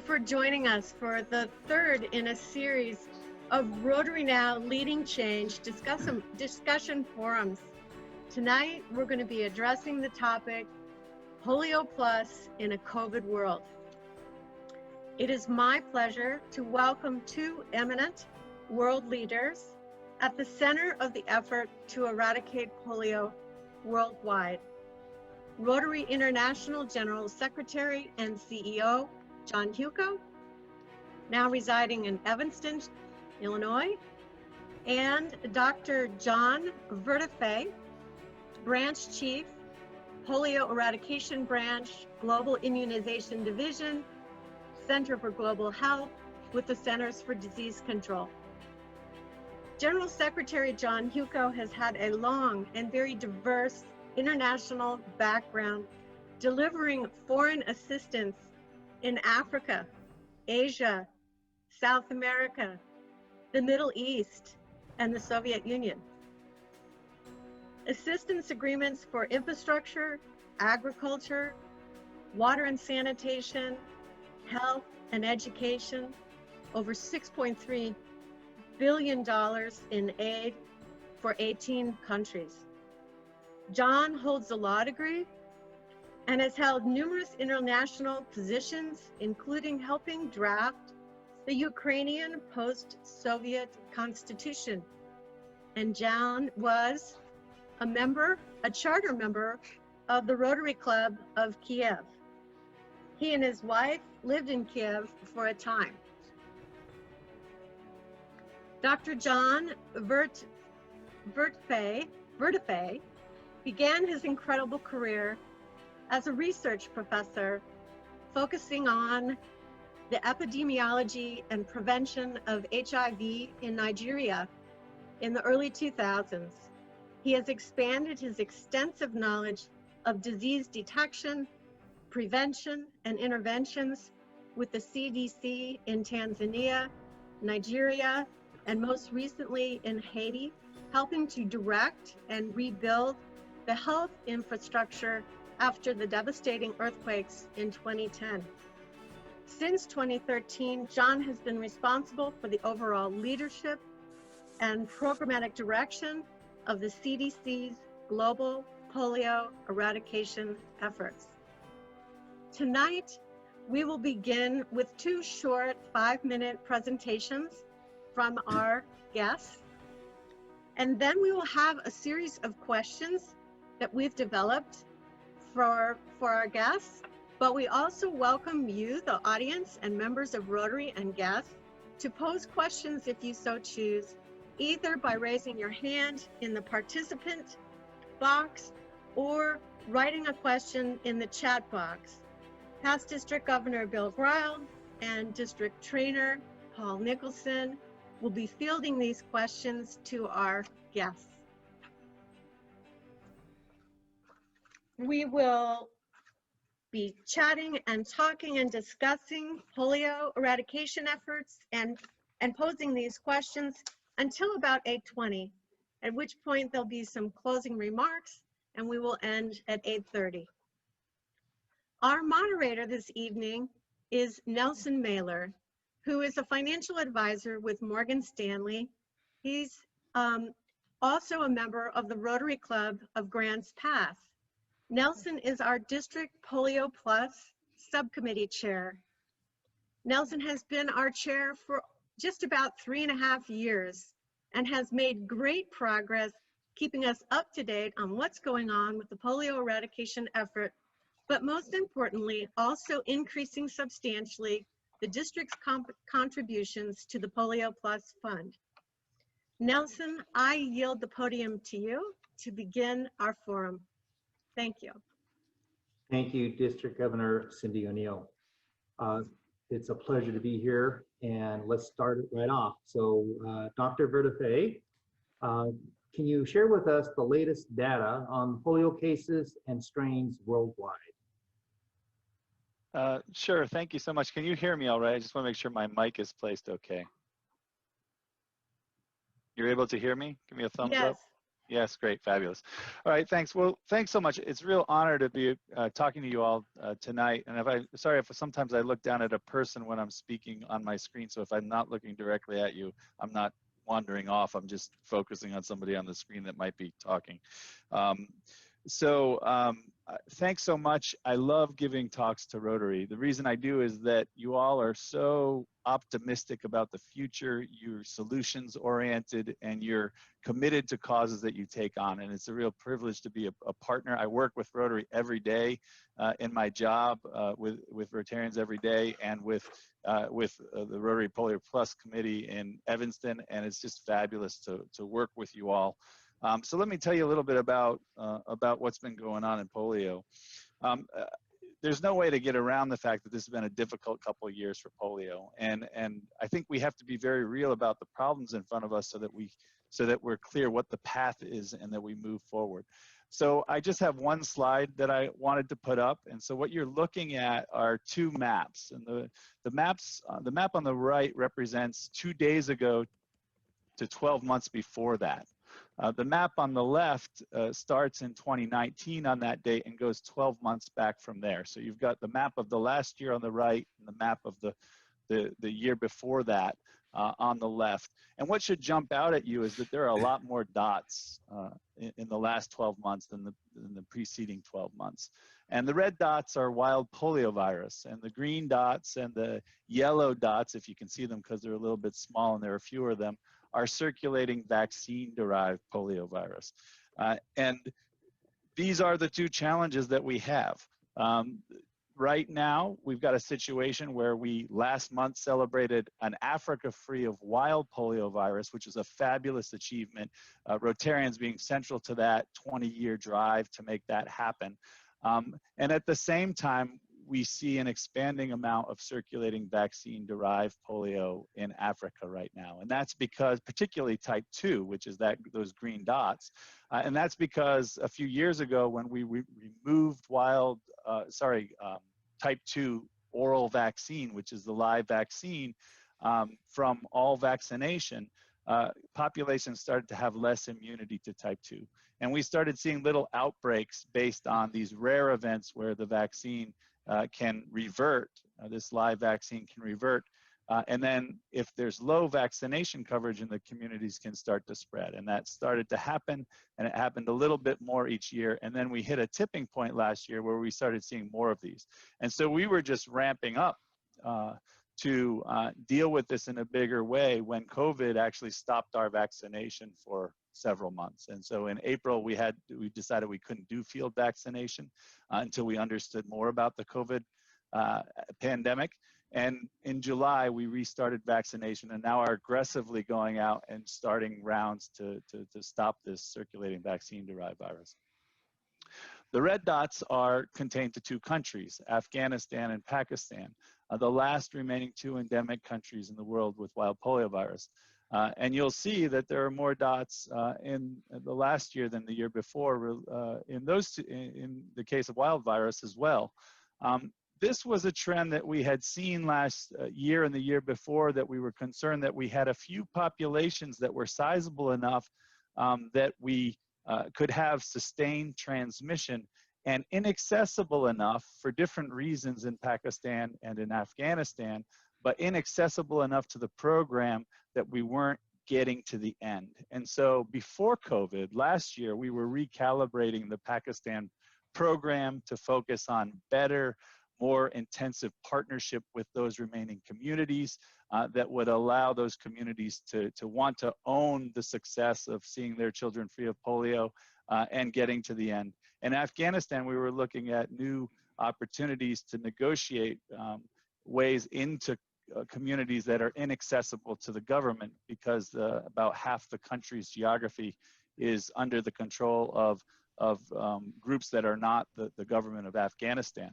for joining us for the third in a series of Rotary Now Leading Change discussion forums. Tonight, we're going to be addressing the topic, PolioPlus in a COVID world. It is my pleasure to welcome two eminent world leaders at the center of the effort to eradicate polio worldwide. Rotary International General Secretary and CEO, John Hewko, now residing in Evanston, Illinois, and Dr. John Vertefeuille, Branch Chief, Polio Eradication Branch, Global Immunization Division, Center for Global Health with the Centers for Disease Control. General Secretary John Hewko has had a long and very diverse international background, delivering foreign assistance in Africa, Asia, South America, the Middle East, and the Soviet Union. Assistance agreements for infrastructure, agriculture, water and sanitation, health and education, over $6.3 billion in aid for 18 countries. John holds a law degree and has held numerous international positions, including helping draft the Ukrainian post-Soviet constitution. And John was a charter member of the Rotary Club of Kiev. He and his wife lived in Kiev for a time. Dr. John Vertefeuille began his incredible career as a research professor focusing on the epidemiology and prevention of HIV in Nigeria in the early 2000s. He has expanded his extensive knowledge of disease detection, prevention, and interventions with the CDC in Tanzania, Nigeria, and most recently in Haiti, helping to direct and rebuild the health infrastructure after the devastating earthquakes in 2010. Since 2013, John has been responsible for the overall leadership and programmatic direction of the CDC's global polio eradication efforts. Tonight, we will begin with two short 5-minute presentations from our guests, and then we will have a series of questions that we've developed for our guests, but we also welcome you, the audience and members of Rotary and guests, to pose questions if you so choose, either by raising your hand in the participant box or writing a question in the chat box. Past District Governor Bill Grile and District Trainer Paul Nicholson will be fielding these questions to our guests. We will be chatting and talking and discussing polio eradication efforts and posing these questions until about 8:20, at which point there'll be some closing remarks and we will end at 8:30. Our moderator this evening is Nelson Mailer, who is a financial advisor with Morgan Stanley. He's also a member of the Rotary Club of Grants Pass. Nelson is our District PolioPlus Subcommittee Chair. Nelson has been our chair for just about 3.5 years and has made great progress keeping us up to date on what's going on with the polio eradication effort, but most importantly, also increasing substantially the district's contributions to the PolioPlus Fund. Nelson, I yield the podium to you to begin our forum. Thank you. Thank you, District Governor Cindy O'Neill. It's a pleasure to be here, and let's start it right off. So, Dr. Vertefeuille, can you share with us the latest data on polio cases and strains worldwide? Sure, thank you so much. Can you hear me all right? I just want to make sure my mic is placed okay. You're able to hear me? Give me a thumbs up. Yes, great, fabulous. All right, thanks. Well, thanks so much. It's a real honor to be talking to you all tonight. And sorry if sometimes I look down at a person when I'm speaking on my screen. So if I'm not looking directly at you, I'm not wandering off. I'm just focusing on somebody on the screen that might be talking. Thanks so much. I love giving talks to Rotary. The reason I do is that you all are so optimistic about the future, you're solutions oriented, and you're committed to causes that you take on. And it's a real privilege to be a partner. I work with Rotary every day in my job with Rotarians every day, and with the Rotary PolioPlus committee in Evanston. And it's just fabulous to work with you all. So let me tell you a little bit about what's been going on in polio. There's no way to get around the fact that this has been a difficult couple of years for polio, and I think we have to be very real about the problems in front of us so that we're clear what the path is and that we move forward. So I just have one slide that I wanted to put up, and so what you're looking at are two maps, and the map on the right represents 2 days ago to 12 months before that. The map on the left starts in 2019 on that date and goes 12 months back from there. So you've got the map of the last year on the right and the map of the year before that on the left. And what should jump out at you is that there are a lot more dots in the last 12 months than the preceding 12 months. And the red dots are wild poliovirus, and the green dots and the yellow dots, if you can see them because they're a little bit small and there are fewer of them, are circulating vaccine-derived poliovirus. And these are the two challenges that we have. Right now, we've got a situation where we last month celebrated an Africa free of wild poliovirus, which is a fabulous achievement. Rotarians being central to that 20-year drive to make that happen. And at the same time, we see an expanding amount of circulating vaccine-derived polio in Africa right now. And that's because, particularly type 2, which is those green dots, and that's because a few years ago when we removed type 2 oral vaccine, which is the live vaccine, from all vaccination, populations started to have less immunity to type 2. And we started seeing little outbreaks based on these rare events where the vaccine can revert, this live vaccine can revert, and then if there's low vaccination coverage in the communities, can start to spread. And that started to happen, and it happened a little bit more each year. And then we hit a tipping point last year where we started seeing more of these. And so we were just ramping up to deal with this in a bigger way when COVID actually stopped our vaccination for several months. And so in April, we decided we couldn't do field vaccination until we understood more about the COVID pandemic. And in July, we restarted vaccination and now are aggressively going out and starting rounds to stop this circulating vaccine-derived virus. The red dots are contained to 2 countries, Afghanistan and Pakistan, the last remaining 2 endemic countries in the world with wild poliovirus. And you'll see that there are more dots in the last year than the year before in the case of wild virus as well. This was a trend that we had seen last year and the year before, that we were concerned that we had a few populations that were sizable enough that we could have sustained transmission, and inaccessible enough for different reasons in Pakistan and in Afghanistan, but inaccessible enough to the program that we weren't getting to the end. And so before COVID, last year, we were recalibrating the Pakistan program to focus on better, more intensive partnership with those remaining communities that would allow those communities to want to own the success of seeing their children free of polio and getting to the end. In Afghanistan, we were looking at new opportunities to negotiate ways into communities that are inaccessible to the government, because about half the country's geography is under the control of groups that are not the government of Afghanistan.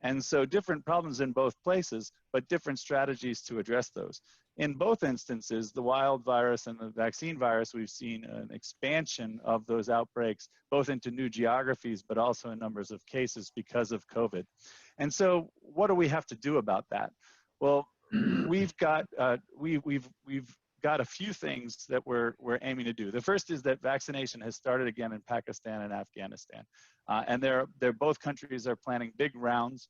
And so different problems in both places, but different strategies to address those. In both instances, the wild virus and the vaccine virus, we've seen an expansion of those outbreaks, both into new geographies, but also in numbers of cases because of COVID. And so what do we have to do about that? Well, we've got got a few things that we're aiming to do. The first is that vaccination has started again in Pakistan and Afghanistan. And both countries are planning big rounds,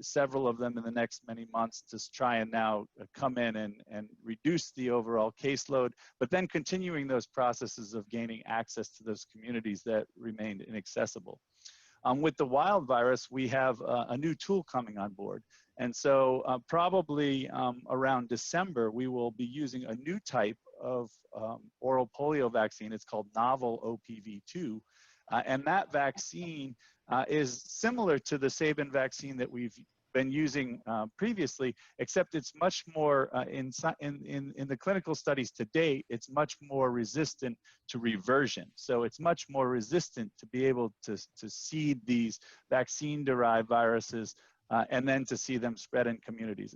several of them in the next many months, to try and now come in and reduce the overall caseload, but then continuing those processes of gaining access to those communities that remained inaccessible. With the wild virus, we have a new tool coming on board. And so probably around December, we will be using a new type of oral polio vaccine. It's called novel OPV2. And that vaccine is similar to the Sabin vaccine that we've been using previously, except it's much more, in the clinical studies to date, it's much more resistant to reversion. So it's much more resistant to be able to seed these vaccine-derived viruses and then to see them spread in communities.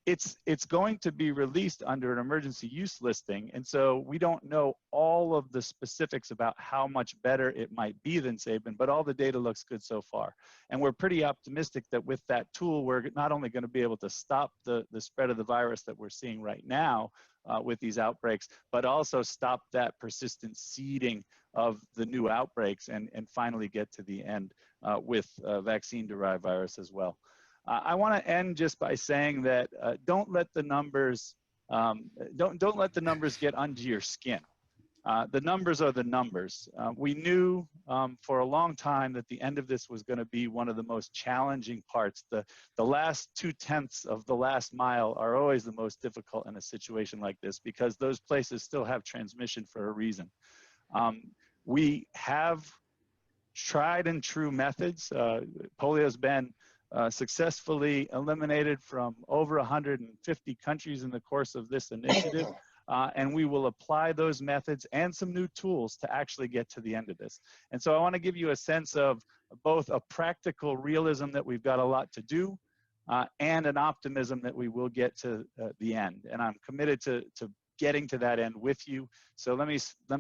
It's going to be released under an emergency use listing, and so we don't know all of the specifics about how much better it might be than Sabin, but all the data looks good so far. And we're pretty optimistic that with that tool, we're not only going to be able to stop the spread of the virus that we're seeing right now with these outbreaks, but also stop that persistent seeding of the new outbreaks and finally get to the end with vaccine-derived virus as well. I want to end just by saying that don't let the numbers don't let the numbers get under your skin. The numbers are the numbers. We knew for a long time that the end of this was going to be one of the most challenging parts. The last 2/10 of the last mile are always the most difficult in a situation like this, because those places still have transmission for a reason. We have tried and true methods. Polio has been successfully eliminated from over 150 countries in the course of this initiative. And we will apply those methods and some new tools to actually get to the end of this. And so I want to give you a sense of both a practical realism that we've got a lot to do and an optimism that we will get to the end. And I'm committed to getting to that end with you. So let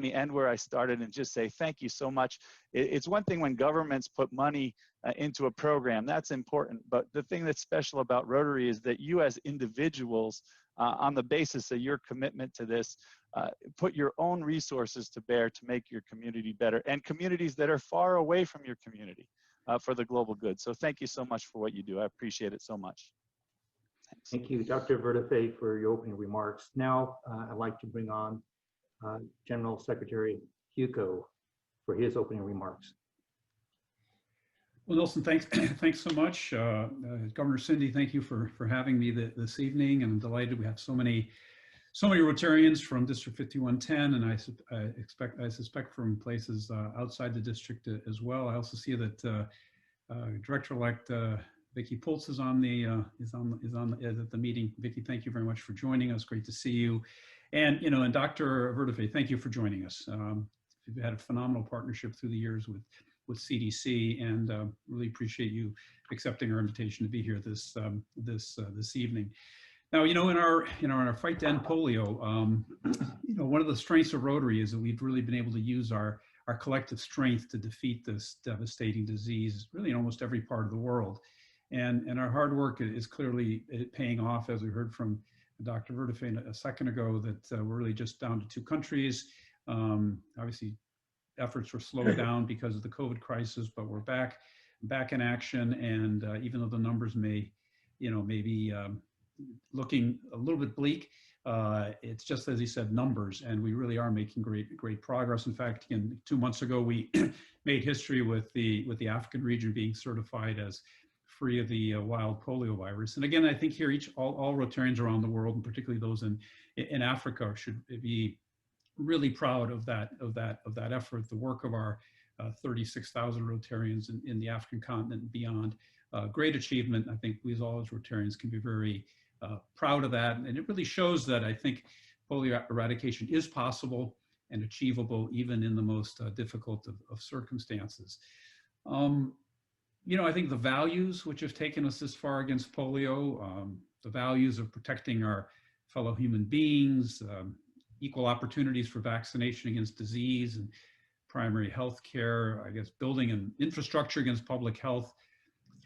me end where I started and just say thank you so much. It's one thing when governments put money into a program, that's important. But the thing that's special about Rotary is that you as individuals, on the basis of your commitment to this, put your own resources to bear to make your community better, and communities that are far away from your community for the global good. So thank you so much for what you do. I appreciate it so much. Thanks. Thank you, Dr. Vertefeuille, for your opening remarks. Now, I'd like to bring on General Secretary Hewko for his opening remarks. Well, Nelson, thanks so much. Governor Cindy, thank you for having me this evening, and I'm delighted we have so many Rotarians from District 5110, and I suspect from places outside the district as well. I also see that Director-elect Vicki Pultz is at the meeting. Vicki, thank you very much for joining us. Great to see you, and and Dr. Vertefeuille, thank you for joining us. We've had a phenomenal partnership through the years with CDC, and really appreciate you accepting our invitation to be here this evening. Now, in our fight to end polio, one of the strengths of Rotary is that we've really been able to use our collective strength to defeat this devastating disease, really in almost every part of the world. And our hard work is clearly paying off, as we heard from Dr. Vertefeuille a second ago, that we're really just down to 2 countries. Obviously, efforts were slowed down because of the COVID crisis, but we're back in action. And even though the numbers may be looking a little bit bleak, it's just, as he said, numbers, and we really are making great progress. In fact, 2 months ago, we made history with the African region being certified as free of the wild polio virus. And again, I think here all Rotarians around the world, and particularly those in Africa, should be really proud of that effort, the work of our 36,000 Rotarians in the African continent and beyond. Great achievement. I think we all as Rotarians can be very proud of that. And it really shows that I think polio eradication is possible and achievable even in the most difficult of circumstances. I think the values which have taken us this far against polio, the values of protecting our fellow human beings, equal opportunities for vaccination against disease and primary health care, I guess building an infrastructure against public health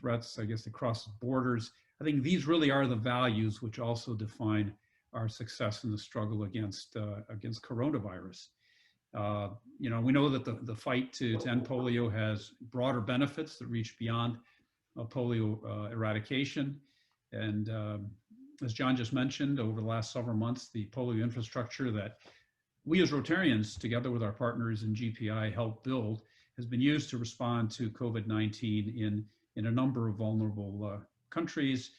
threats, I guess across borders. I think these really are the values which also define our success in the struggle against coronavirus. We know that the fight to end polio has broader benefits that reach beyond polio eradication. And as John just mentioned, over the last several months, the polio infrastructure that we as Rotarians, together with our partners in GPI, helped build has been used to respond to COVID-19 in a number of vulnerable countries.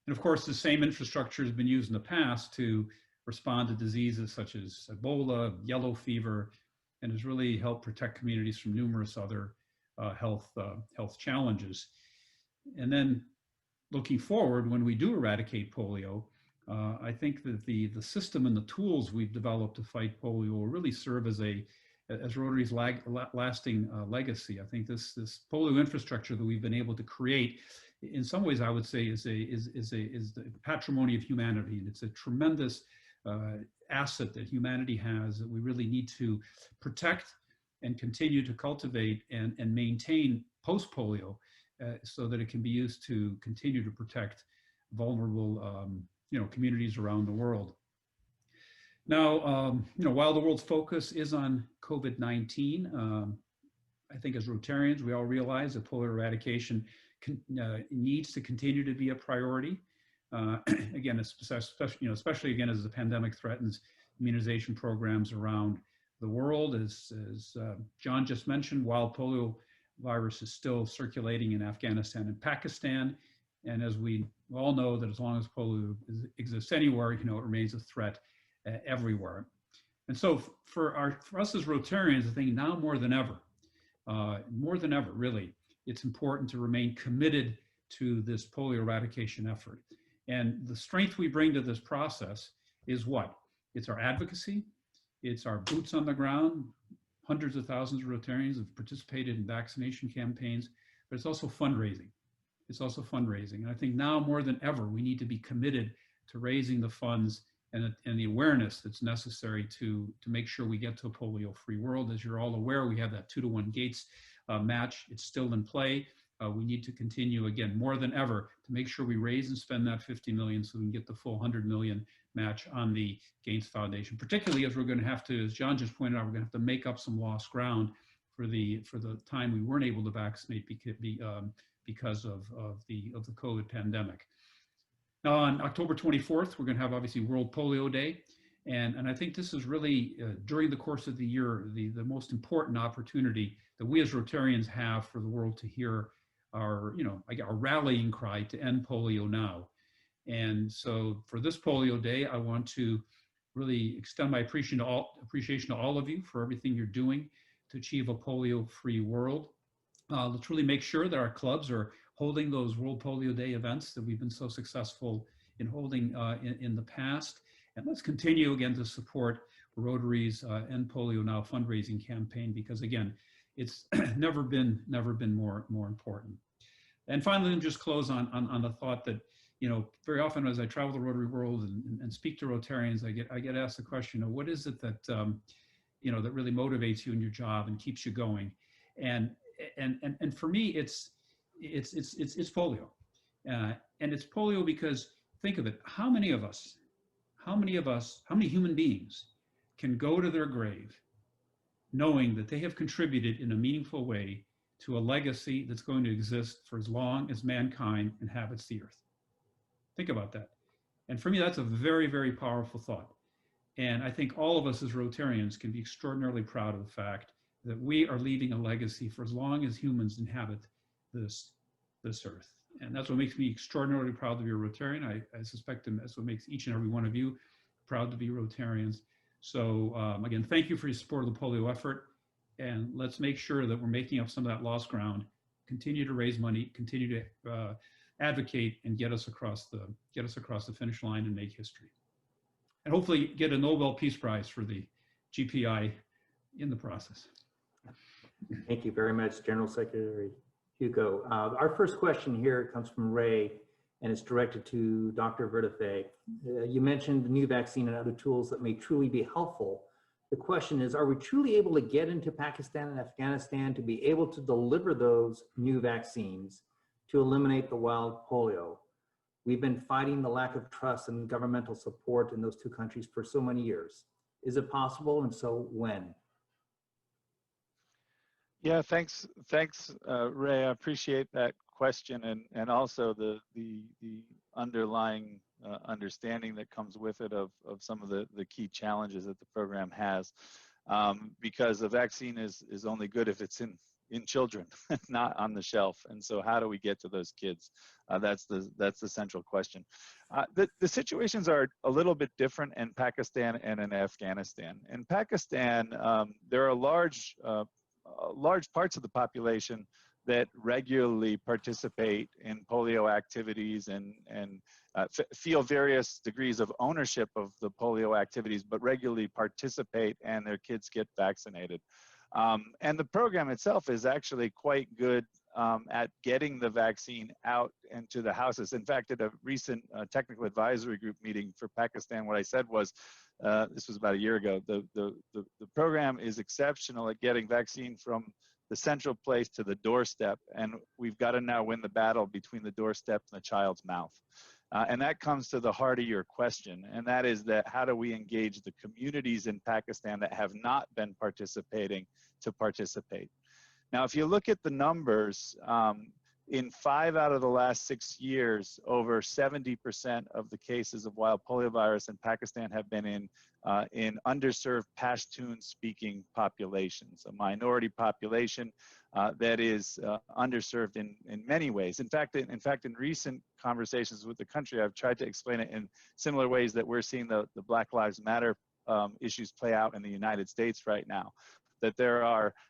And of course, the same infrastructure has been used in the past to respond to diseases such as Ebola, yellow fever, and has really helped protect communities from numerous other health challenges. And then looking forward, when we do eradicate polio, I think that the system and the tools we've developed to fight polio will really serve as Rotary's lasting legacy. I think this polio infrastructure that we've been able to create, in some ways, I would say, is the patrimony of humanity, and it's a tremendous asset that humanity has that we really need to protect and continue to cultivate and maintain post-polio, so that it can be used to continue to protect vulnerable communities around the world. Now, while the world's focus is on COVID-19, I think as Rotarians, we all realize that polio eradication needs to continue to be a priority. Again, especially again as the pandemic threatens immunization programs around the world. As John just mentioned, while polio virus is still circulating in Afghanistan and Pakistan, and as we all know that as long as polio exists anywhere, it remains a threat everywhere. And so for us as Rotarians, I think now more than ever, really, it's important to remain committed to this polio eradication effort. And the strength we bring to this process is what? It's our advocacy, it's our boots on the ground. Hundreds of thousands of Rotarians have participated in vaccination campaigns, but it's also fundraising. And I think now more than ever, we need to be committed to raising the funds and the awareness that's necessary to make sure we get to a polio-free world. As you're all aware, we have that 2-to-1 Gates match. It's still in play. We need to continue, again, more than ever, to make sure we raise and spend that $50 million so we can get the full $100 million match on the Gates Foundation, particularly as we're going to have to, as John just pointed out, we're going to have to make up some lost ground for the time we weren't able to vaccinate because of the COVID pandemic. Now, on October 24th, we're going to have obviously World Polio Day. And I think this is really, during the course of the year, the most important opportunity that we as Rotarians have for the world to hear our rallying cry to end polio now. And so for this Polio Day, I want to really extend my appreciation to all of you for everything you're doing to achieve a polio-free world. Let's really make sure that our clubs are holding those World Polio Day events that we've been so successful in holding in the past. And let's continue again to support Rotary's End Polio Now fundraising campaign, because again, it's never been more important. And finally, let me just close on the thought that, very often as I travel the Rotary world and speak to Rotarians, I get asked the question of what is it that that really motivates you in your job and keeps you going, and for me it's polio, and it's polio because think of it, how many human beings can go to their grave knowing that they have contributed in a meaningful way to a legacy that's going to exist for as long as mankind inhabits the earth? Think about that. And for me, that's a very, very powerful thought. And I think all of us as Rotarians can be extraordinarily proud of the fact that we are leaving a legacy for as long as humans inhabit this earth. And that's what makes me extraordinarily proud to be a Rotarian. I suspect that's what makes each and every one of you proud to be Rotarians. So again, thank you for your support of the polio effort. And let's make sure that we're making up some of that lost ground, continue to raise money, continue to advocate, and get us across the finish line and make history. And hopefully get a Nobel Peace Prize for the GPI in the process. Thank you very much, General Secretary Hewko. Our first question here comes from Ray, and it's directed to Dr. Vertefeuille. You mentioned the new vaccine and other tools that may truly be helpful. The question is, are we truly able to get into Pakistan and Afghanistan to be able to deliver those new vaccines to eliminate the wild polio? We've been fighting the lack of trust and governmental support in those two countries for so many years. Is it possible? And so when? Yeah, thanks, Ray. I appreciate that question, and also the underlying understanding that comes with it of some of the key challenges that the program has, because a vaccine is only good if it's in children, not on the shelf. And so, how do we get to those kids? That's the central question. The situations are a little bit different in Pakistan and in Afghanistan. In Pakistan, there are large parts of the population that regularly participate in polio activities and feel various degrees of ownership of the polio activities, but regularly participate and their kids get vaccinated. And the program itself is actually quite good at getting the vaccine out into the houses. In fact, at a recent technical advisory group meeting for Pakistan, what I said was, this was about a year ago, the program is exceptional at getting vaccine from the central place to the doorstep, and we've got to now win the battle between the doorstep and the child's mouth. And that comes to the heart of your question, and that is that how do we engage the communities in Pakistan that have not been participating to participate? Now, if you look at the numbers, in 5 out of the last 6 years, over 70% of the cases of wild poliovirus in Pakistan have been in underserved Pashtun-speaking populations, a minority population that is underserved in many ways. In fact, in recent conversations with the country, I've tried to explain it in similar ways that we're seeing the Black Lives Matter issues play out in the United States right now. That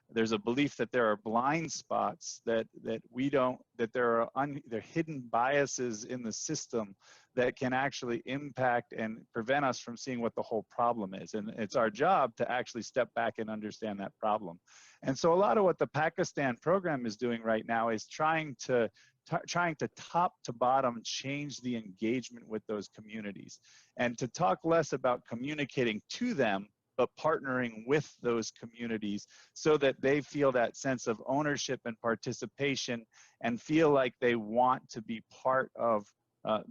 there's a belief that there are blind spots, that there are hidden biases in the system that can actually impact and prevent us from seeing what the whole problem is. And it's our job to actually step back and understand that problem. And so a lot of what the Pakistan program is doing right now is trying to top to bottom change the engagement with those communities, and to talk less about communicating to them, but partnering with those communities so that they feel that sense of ownership and participation and feel like they want to be part of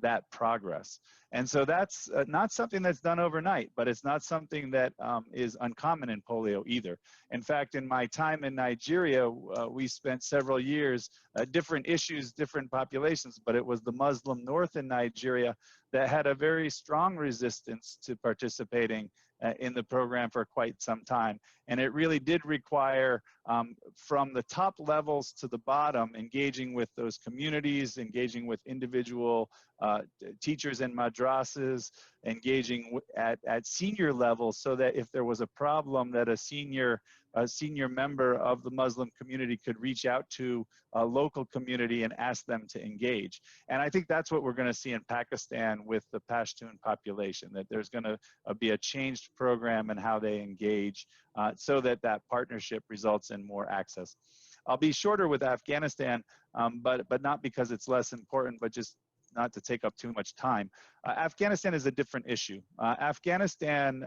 that progress. And so that's not something that's done overnight, but it's not something that is uncommon in polio either. In fact, in my time in Nigeria, we spent several years, different issues, different populations, but it was the Muslim North in Nigeria that had a very strong resistance to participating in the program for quite some time. And it really did require, from the top levels to the bottom, engaging with those communities, engaging with individual teachers in madrasas, engaging at senior levels, so that if there was a problem, that a senior member of the Muslim community could reach out to a local community and ask them to engage. And I think that's what we're going to see in Pakistan with the Pashtun population, that there's going to be a changed program and how they engage so that partnership results in more access. I'll be shorter with Afghanistan, but not because it's less important, but just not to take up too much time. Afghanistan is a different issue. Afghanistan,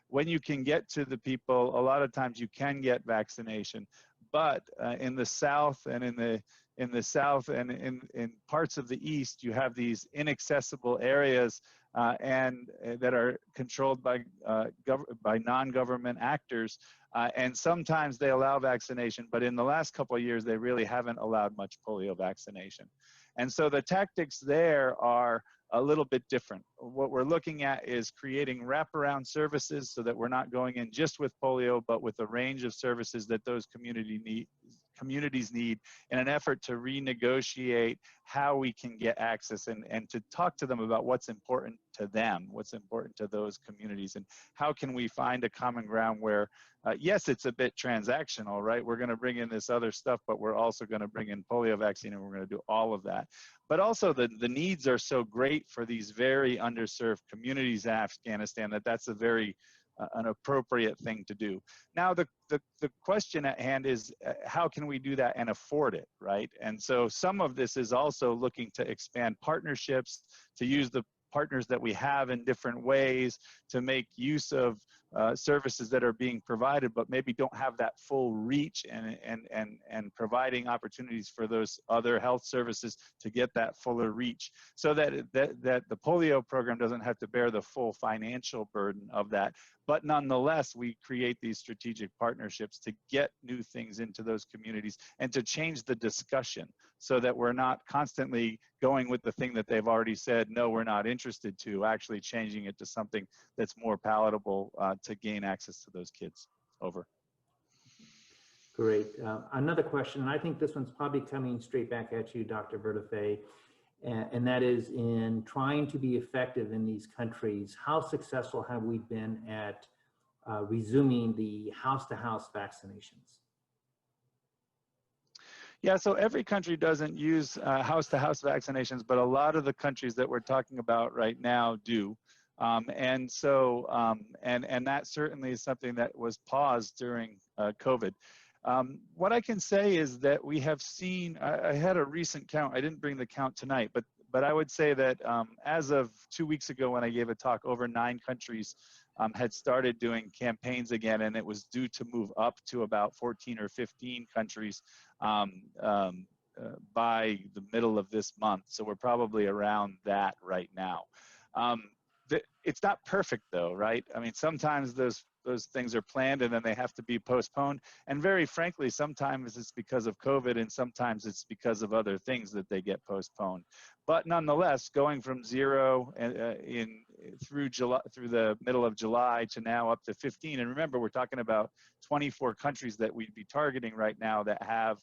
when you can get to the people, a lot of times you can get vaccination, but in the south and in parts of the east, you have these inaccessible areas and that are controlled by non-government actors, and sometimes they allow vaccination, but in the last couple of years they really haven't allowed much polio vaccination. And so the tactics there are a little bit different. What we're looking at is creating wraparound services so that we're not going in just with polio, but with a range of services that those communities need in an effort to renegotiate how we can get access and to talk to them about what's important to them, what's important to those communities, and how can we find a common ground where, yes, it's a bit transactional, right? We're going to bring in this other stuff, but we're also going to bring in polio vaccine, and we're going to do all of that. But also the needs are so great for these very underserved communities in Afghanistan that that's a very an appropriate thing to do. Now, the question at hand is how can we do that and afford it, right? And so some of this is also looking to expand partnerships, to use the partners that we have in different ways, to make use of services that are being provided, but maybe don't have that full reach and providing opportunities for those other health services to get that fuller reach, so that the polio program doesn't have to bear the full financial burden of that. But nonetheless, we create these strategic partnerships to get new things into those communities and to change the discussion, so that we're not constantly going with the thing that they've already said, no, we're not interested to, actually changing it to something that's more palatable to gain access to those kids. Over. Great. Another question, and I think this one's probably coming straight back at you, Dr. Vertefeuille, and that is, in trying to be effective in these countries, how successful have we been at resuming the house-to-house vaccinations? Yeah, so every country doesn't use house-to-house vaccinations, but a lot of the countries that we're talking about right now do. And that certainly is something that was paused during COVID. What I can say is that we have seen, I had a recent count, I didn't bring the count tonight, but I would say that as of 2 weeks ago when I gave a talk, over 9 countries had started doing campaigns again, and it was due to move up to about 14 or 15 countries by the middle of this month. So we're probably around that right now. It's not perfect though, right? I mean, sometimes those things are planned and then they have to be postponed. And very frankly, sometimes it's because of COVID and sometimes it's because of other things that they get postponed. But nonetheless, going from 0 through the middle of July to now up to 15. And remember, we're talking about 24 countries that we'd be targeting right now that have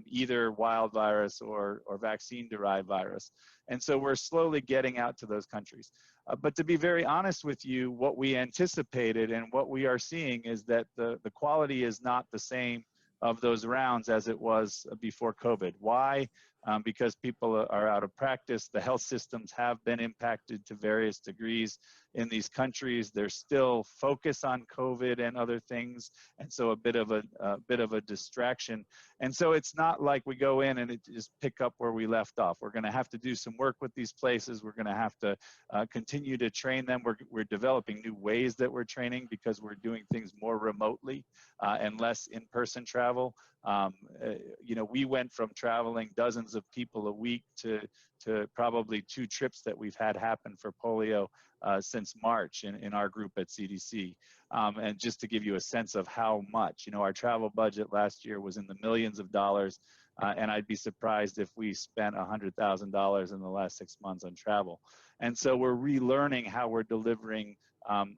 either wild virus or vaccine-derived virus. And so we're slowly getting out to those countries. But to be very honest with you, what we anticipated and what we are seeing is that the quality is not the same of those rounds as it was before COVID. Why? Because people are out of practice. The health systems have been impacted to various degrees in these countries. There's still focus on COVID and other things, and so a bit of a distraction. And so it's not like we go in and just pick up where we left off. We're going to have to do some work with these places. We're going to have to continue to train them. We're developing new ways that we're training because we're doing things more remotely and less in-person travel. You know, we went from traveling dozens of people a week to probably 2 trips that we've had happen for polio since March in our group at CDC. And just to give you a sense of how much, you know, our travel budget last year was in the millions of dollars, and I'd be surprised if we spent $100,000 in the last 6 months on travel. And so we're relearning how we're delivering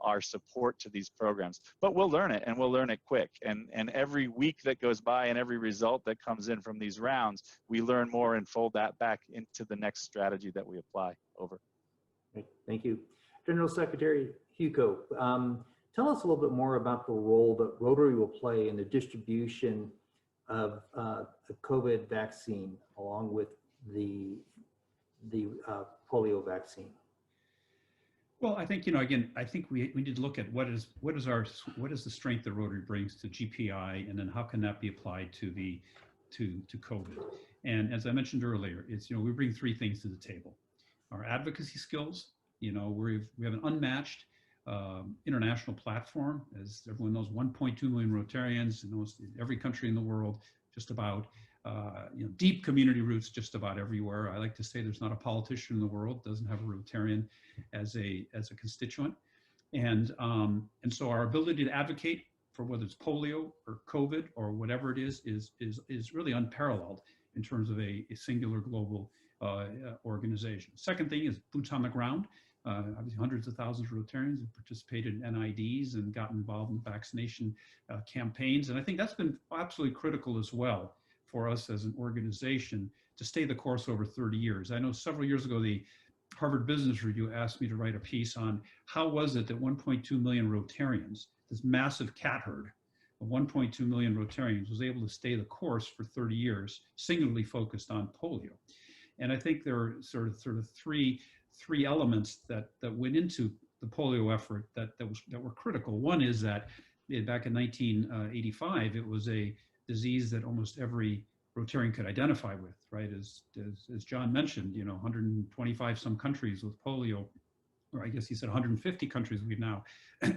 our support to these programs, but we'll learn it, and we'll learn it quick. And every week that goes by and every result that comes in from these rounds, we learn more and fold that back into the next strategy that we apply. Over. Great. Thank you. General Secretary Hewko, tell us a little bit more about the role that Rotary will play in the distribution of the COVID vaccine along with the polio vaccine. Well, I think, you know, again, I think we need to look at what is the strength that Rotary brings to GPI, and then how can that be applied to COVID. And as I mentioned earlier, it's, you know, we bring 3 things to the table: our advocacy skills. You know, we have an unmatched international platform. As everyone knows, 1.2 million Rotarians in almost every country in the world, just about. You know, deep community roots just about everywhere. I like to say there's not a politician in the world that doesn't have a Rotarian as a constituent, and so our ability to advocate for whether it's polio or COVID or whatever it is really unparalleled in terms of a singular global organization. Second thing is boots on the ground. Obviously, hundreds of thousands of Rotarians have participated in NIDs and gotten involved in vaccination campaigns, and I think that's been absolutely critical as well for us as an organization to stay the course over 30 years. I know several years ago, the Harvard Business Review asked me to write a piece on how was it that 1.2 million Rotarians, this massive cat herd of 1.2 million Rotarians, was able to stay the course for 30 years, singularly focused on polio. And I think there are sort of three elements that went into the polio effort that were critical. One is that back in 1985, it was a disease that almost every Rotarian could identify with, right? As John mentioned, you know, 125 some countries with polio or I guess he said 150 countries we've now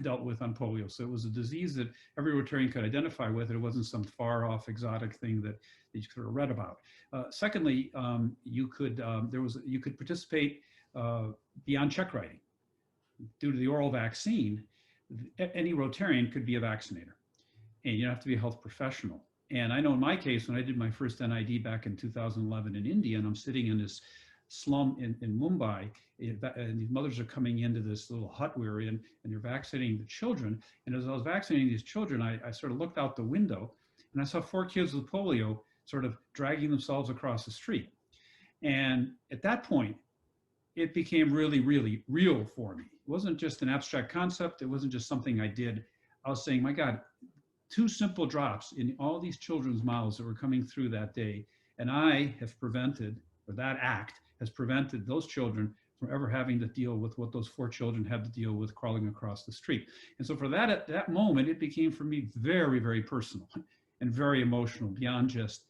dealt with on polio. So it was a disease that every Rotarian could identify with. It wasn't some far off exotic thing that you sort of read about. Secondly, you could participate beyond check writing. Due to the oral vaccine, any Rotarian could be a vaccinator, and you don't have to be a health professional. And I know in my case, when I did my first NID back in 2011 in India, and I'm sitting in this slum in Mumbai, and these mothers are coming into this little hut we're in, and they're vaccinating the children. And as I was vaccinating these children, I sort of looked out the window, and I saw 4 kids with polio sort of dragging themselves across the street. And at that point, it became really, really real for me. It wasn't just an abstract concept. It wasn't just something I did. I was saying, my God, 2 simple drops in all these children's mouths that were coming through that day, and I have prevented, or that act has prevented those children from ever having to deal with what those 4 children had to deal with crawling across the street. And so for that, at that moment, it became for me very, very personal and very emotional, beyond just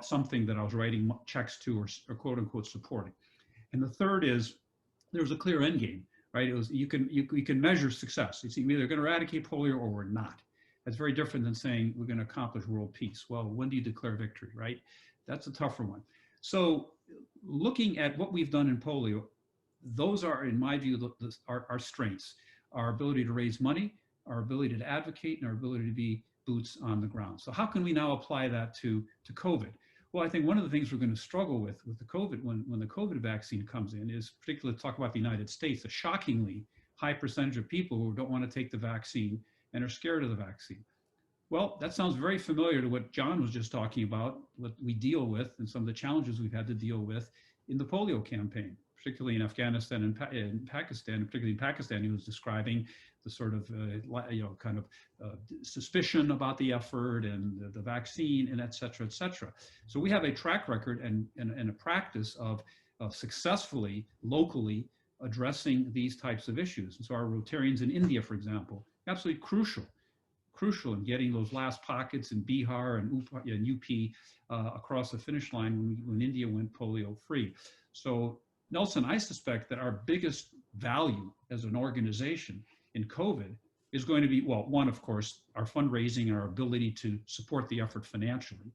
something that I was writing checks to or quote unquote supporting. And the third is there was a clear end game, right? It was you can measure success. It's either going to eradicate polio or we're not. That's very different than saying we're going to accomplish world peace. Well, when do you declare victory, right? That's a tougher one. So looking at what we've done in polio, those are, in my view, our strengths, our ability to raise money, our ability to advocate, and our ability to be boots on the ground. So how can we now apply that to COVID? Well, I think one of the things we're going to struggle with the COVID, when the COVID vaccine comes in, is particularly to talk about the United States, a shockingly high percentage of people who don't want to take the vaccine and are scared of the vaccine. Well, that sounds very familiar to what John was just talking about, what we deal with and some of the challenges we've had to deal with in the polio campaign, particularly in Afghanistan and Pakistan, and particularly in Pakistan. He was describing the sort of, suspicion about the effort and the vaccine and et cetera, et cetera. So we have a track record and a practice of successfully, locally addressing these types of issues. And so our Rotarians in India, for example, absolutely crucial in getting those last pockets in Bihar and UP across the finish line when India went polio free. So Nelson, I suspect that our biggest value as an organization in COVID is going to be, well, one, of course, our fundraising and our ability to support the effort financially.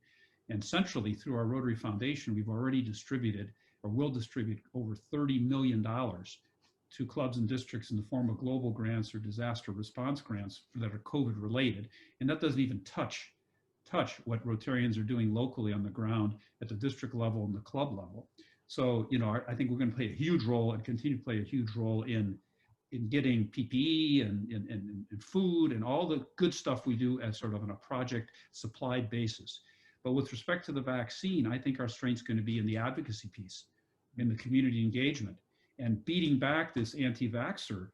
And centrally, through our Rotary Foundation, we've already distributed or will distribute over $30 million to clubs and districts in the form of global grants or disaster response grants that are COVID related. And that doesn't even touch what Rotarians are doing locally on the ground at the district level and the club level. So, I think we're going to play a huge role and continue to play a huge role in getting PPE and food and all the good stuff we do as sort of on a project supplied basis. But with respect to the vaccine, I think our strength's going to be in the advocacy piece, in the community engagement, and beating back this anti-vaxxer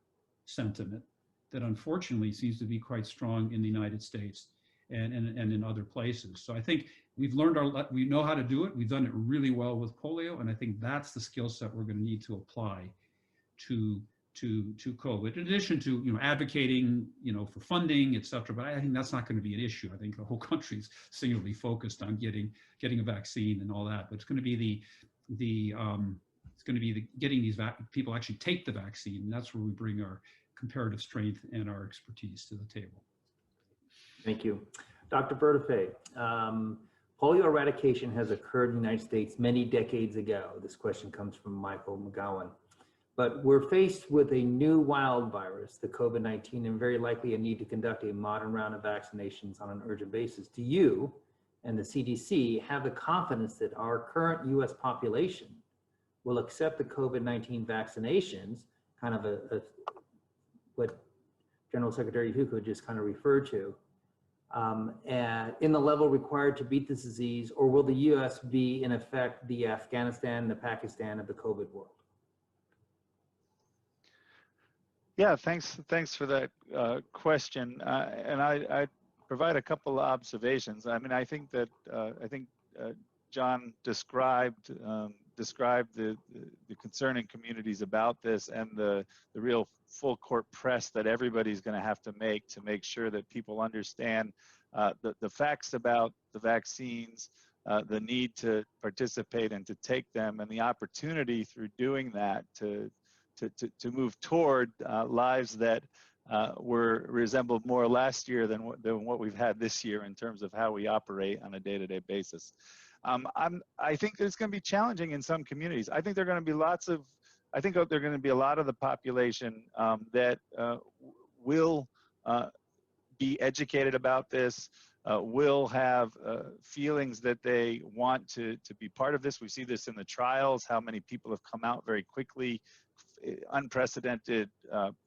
sentiment that unfortunately seems to be quite strong in the United States and in other places. So I think we've learned we know how to do it. We've done it really well with polio, and I think that's the skill set we're going to need to apply to COVID, in addition to advocating for funding, et cetera. But I think that's not going to be an issue. I think the whole country's singularly focused on getting a vaccine and all that. But it's going to be getting these people actually take the vaccine, and that's where we bring our comparative strength and our expertise to the table. Thank you. Dr. Vertefeuille, polio eradication has occurred in the United States many decades ago. This question comes from Michael McGowan. But we're faced with a new wild virus, the COVID-19, and very likely a need to conduct a modern round of vaccinations on an urgent basis. Do you and the CDC have the confidence that our current US population will accept the COVID-19 vaccinations, kind of what General Secretary Hewko just kind of referred to, in the level required to beat this disease, or will the US be in effect the Afghanistan, the Pakistan of the COVID world? Yeah, thanks for that question. And I provide a couple of observations. I mean, I think that John described the concerning communities about this and the real full court press that everybody's going to have to make sure that people understand the facts about the vaccines, the need to participate and to take them, and the opportunity through doing that to to move toward lives that resembled more last year than what we've had this year in terms of how we operate on a day-to-day basis. I think it's going to be challenging in some communities. I think there are going to be a lot of the population that will be educated about this, will have feelings that they want to be part of this. We see this in the trials, how many people have come out very quickly, unprecedented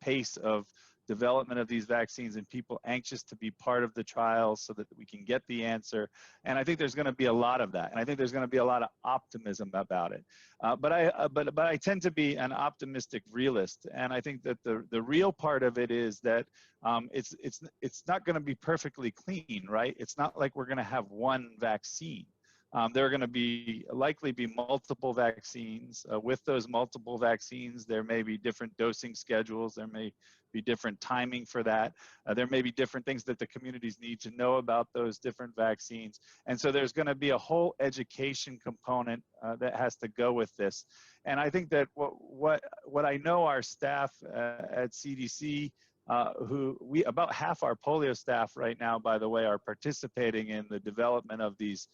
pace of development of these vaccines, and people anxious to be part of the trials so that we can get the answer. And I think there's going to be a lot of that, and I think there's going to be a lot of optimism about it. But I tend to be an optimistic realist, and I think that the real part of it is that it's not going to be perfectly clean, right? It's not like we're going to have one vaccine. There are going to likely be multiple vaccines. With those multiple vaccines, there may be different dosing schedules. There may be different timing for that. There may be different things that the communities need to know about those different vaccines. And so there's going to be a whole education component that has to go with this. And I think that what I know our staff at CDC, about half our polio staff right now, by the way, are participating in the development of these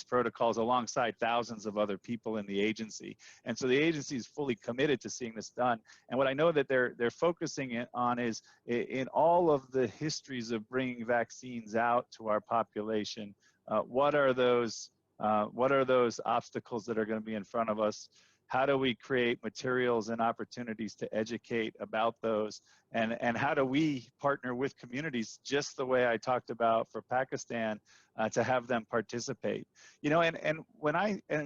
protocols alongside thousands of other people in the agency. And so the agency is fully committed to seeing this done. And what I know that they're focusing on is in all of the histories of bringing vaccines out to our population, what are those obstacles that are going to be in front of us? How do we create materials and opportunities to educate about those? And how do we partner with communities, just the way I talked about for Pakistan, to have them participate? You know, and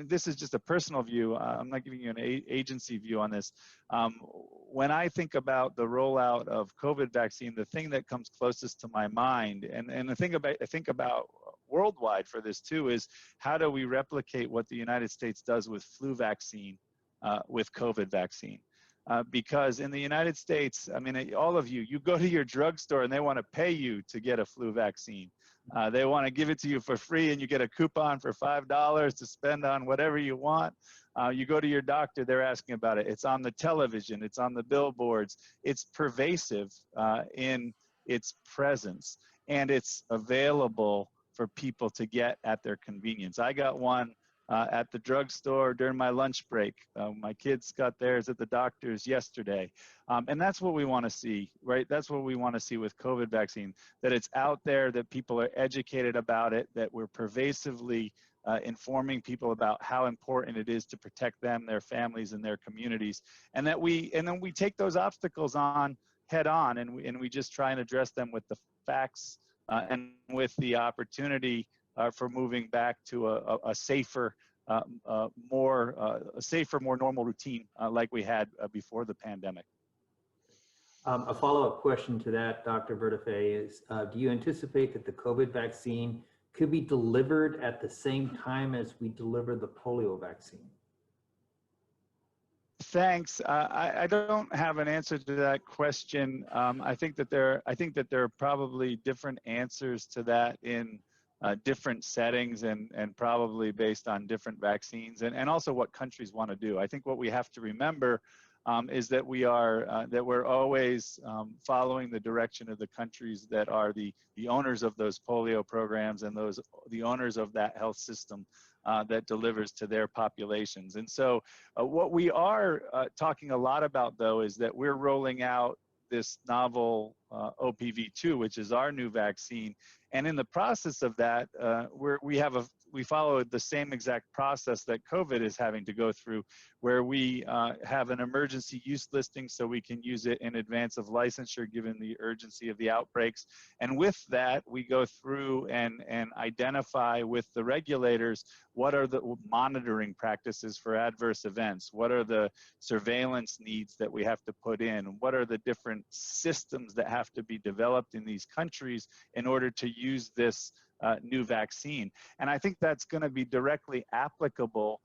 this is just a personal view. I'm not giving you an agency view on this. When I think about the rollout of COVID vaccine, the thing that comes closest to my mind, and the thing I think about worldwide for this too, is how do we replicate what the United States does with flu vaccine with COVID vaccine? Because in the United States, I mean, all of you go to your drugstore and they want to pay you to get a flu vaccine. They want to give it to you for free, and you get a coupon for $5 to spend on whatever you want. You go to your doctor, they're asking about it. It's on the television, it's on the billboards. It's pervasive in its presence, and it's available for people to get at their convenience. I got one at the drugstore during my lunch break. My kids got theirs at the doctor's yesterday. And that's what we want to see, right? That's what we want to see with COVID vaccine, that it's out there, that people are educated about it, that we're pervasively informing people about how important it is to protect them, their families, and their communities. And then we take those obstacles on head on, and we just try and address them with the facts and with the opportunity for moving back to a safer, more normal routine like we had before the pandemic. A follow-up question to that, Dr. Vertefeuille, is do you anticipate that the COVID vaccine could be delivered at the same time as we deliver the polio vaccine? Thanks. I don't have an answer to that question. I think that there are probably different answers to that in different settings, and probably based on different vaccines, and also what countries want to do. I think what we have to remember is that we're always following the direction of the countries that are the owners of those polio programs, and the owners of that health system that delivers to their populations. And so what we are talking a lot about, though, is that we're rolling out this novel OPV2, which is our new vaccine. And in the process of that, we follow the same exact process that COVID is having to go through, where we have an emergency use listing so we can use it in advance of licensure given the urgency of the outbreaks. And with that, we go through and identify with the regulators what are the monitoring practices for adverse events, what are the surveillance needs that we have to put in, what are the different systems that have to be developed in these countries in order to use this new vaccine. And I think that's going to be directly applicable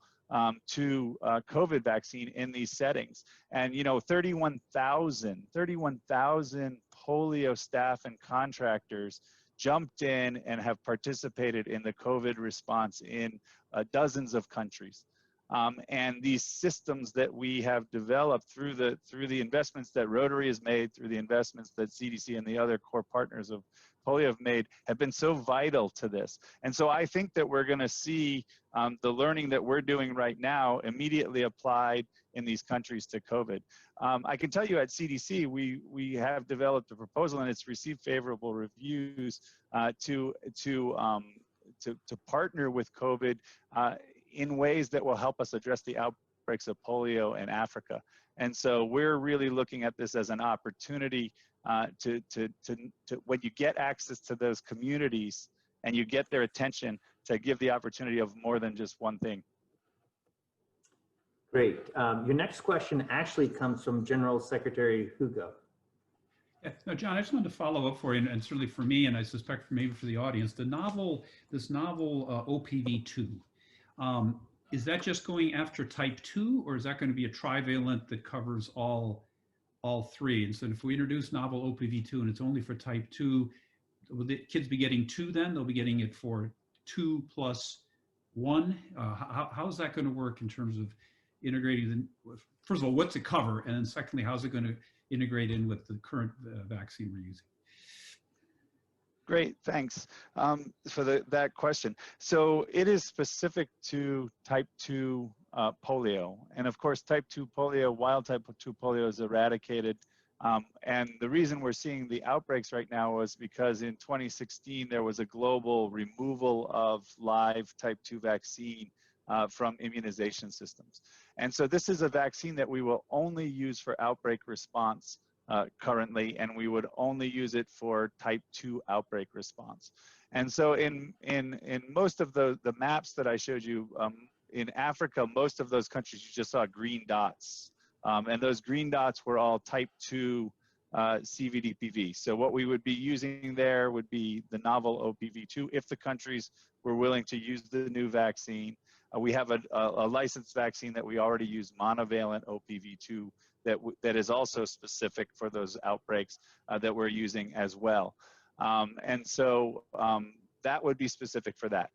to COVID vaccine in these settings. And 31,000 polio staff and contractors jumped in and have participated in the COVID response in dozens of countries. And these systems that we have developed through the investments that Rotary has made, through the investments that CDC and the other core partners of polio have made, have been so vital to this. And so I think that we're going to see the learning that we're doing right now immediately applied in these countries to COVID. I can tell you at CDC, we have developed a proposal, and it's received favorable reviews to partner with COVID in ways that will help us address the outbreaks of polio in Africa. And so we're really looking at this as an opportunity to when you get access to those communities and you get their attention, to give the opportunity of more than just one thing. Great. Your next question actually comes from General Secretary Hewko. Yeah, no, John, I just wanted to follow up for you, and certainly for me, and I suspect maybe for the audience, this novel OPV2, is that just going after type 2, or is that going to be a trivalent that covers all three? And so if we introduce novel OPV2 and it's only for type 2, will the kids be getting 2 then? They'll be getting it for 2 plus 1? How's that going to work in terms of integrating first of all, what's it cover? And then secondly, how's it going to integrate in with the current vaccine we're using? Great, thanks for that question. So it is specific to type 2 polio. And of course, type 2 polio, wild type 2 polio is eradicated. And the reason we're seeing the outbreaks right now was because in 2016, there was a global removal of live type 2 vaccine from immunization systems. And so this is a vaccine that we will only use for outbreak response currently, and we would only use it for type 2 outbreak response. And so in most of the maps that I showed you, in Africa, most of those countries, you just saw green dots. And those green dots were all type 2 CVDPV. So what we would be using there would be the novel OPV2 if the countries were willing to use the new vaccine. We have a licensed vaccine that we already use, monovalent OPV2, that is also specific for those outbreaks that we're using as well. And so that would be specific for that.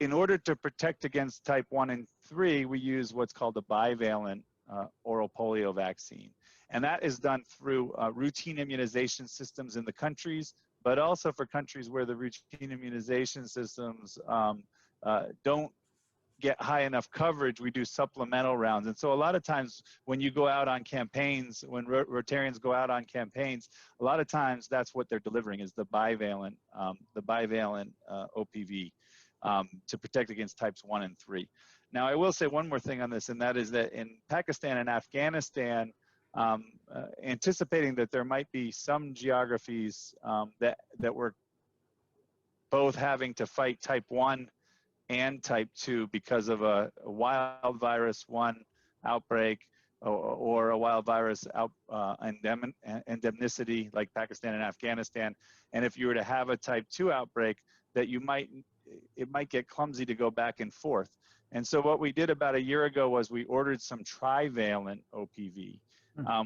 In order to protect against type 1 and 3, we use what's called a bivalent oral polio vaccine. And that is done through routine immunization systems in the countries, but also for countries where the routine immunization systems don't get high enough coverage, we do supplemental rounds. And so a lot of times when you go out on campaigns, when Rotarians go out on campaigns, a lot of times that's what they're delivering is the bivalent OPV to protect against types 1 and 3. Now, I will say one more thing on this, and that is that in Pakistan and Afghanistan, anticipating that there might be some geographies that were both having to fight type 1 and type 2 because of a wild virus 1 outbreak or a wild virus endemicity like Pakistan and Afghanistan. And if you were to have a type 2 outbreak, that it might get clumsy to go back and forth. And so what we did about a year ago was we ordered some trivalent OPV,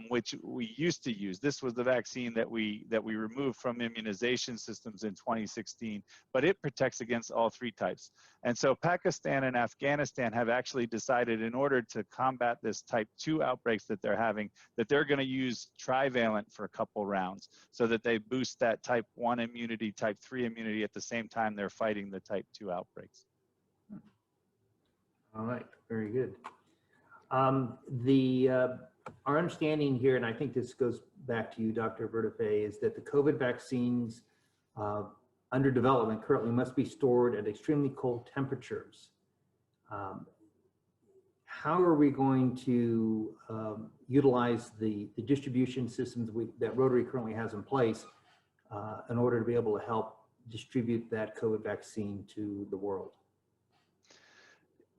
which we used to use. This was the vaccine that we removed from immunization systems in 2016, but it protects against all 3 types. And so Pakistan and Afghanistan have actually decided, in order to combat this type 2 outbreaks that they're having, that they're going to use trivalent for a couple rounds so that they boost that type 1 immunity, type 3 immunity at the same time they're fighting the type 2 outbreaks. All right, very good. Our understanding here, and I think this goes back to you, Dr. Vertefeuille, is that the COVID vaccines under development currently must be stored at extremely cold temperatures. How are we going to utilize the distribution systems that Rotary currently has in place in order to be able to help distribute that COVID vaccine to the world?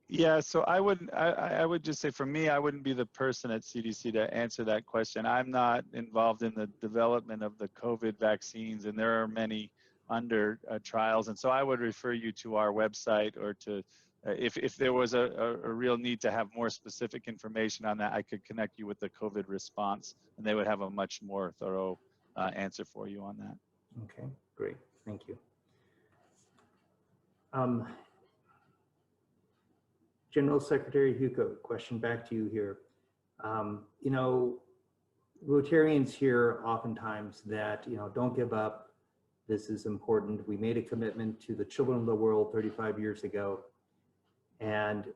Yeah, so I would just say, for me, I wouldn't be the person at CDC to answer that question. I'm not involved in the development of the COVID vaccines, and there are many under trials. And so I would refer you to our website, or to, if there was a real need to have more specific information on that, I could connect you with the COVID response, and they would have a much more thorough answer for you on that. Okay, great, thank you. General Secretary Hewko, question back to you here. You know, Rotarians hear oftentimes that, you know, don't give up. This is important. We made a commitment to the children of the world 35 years ago, and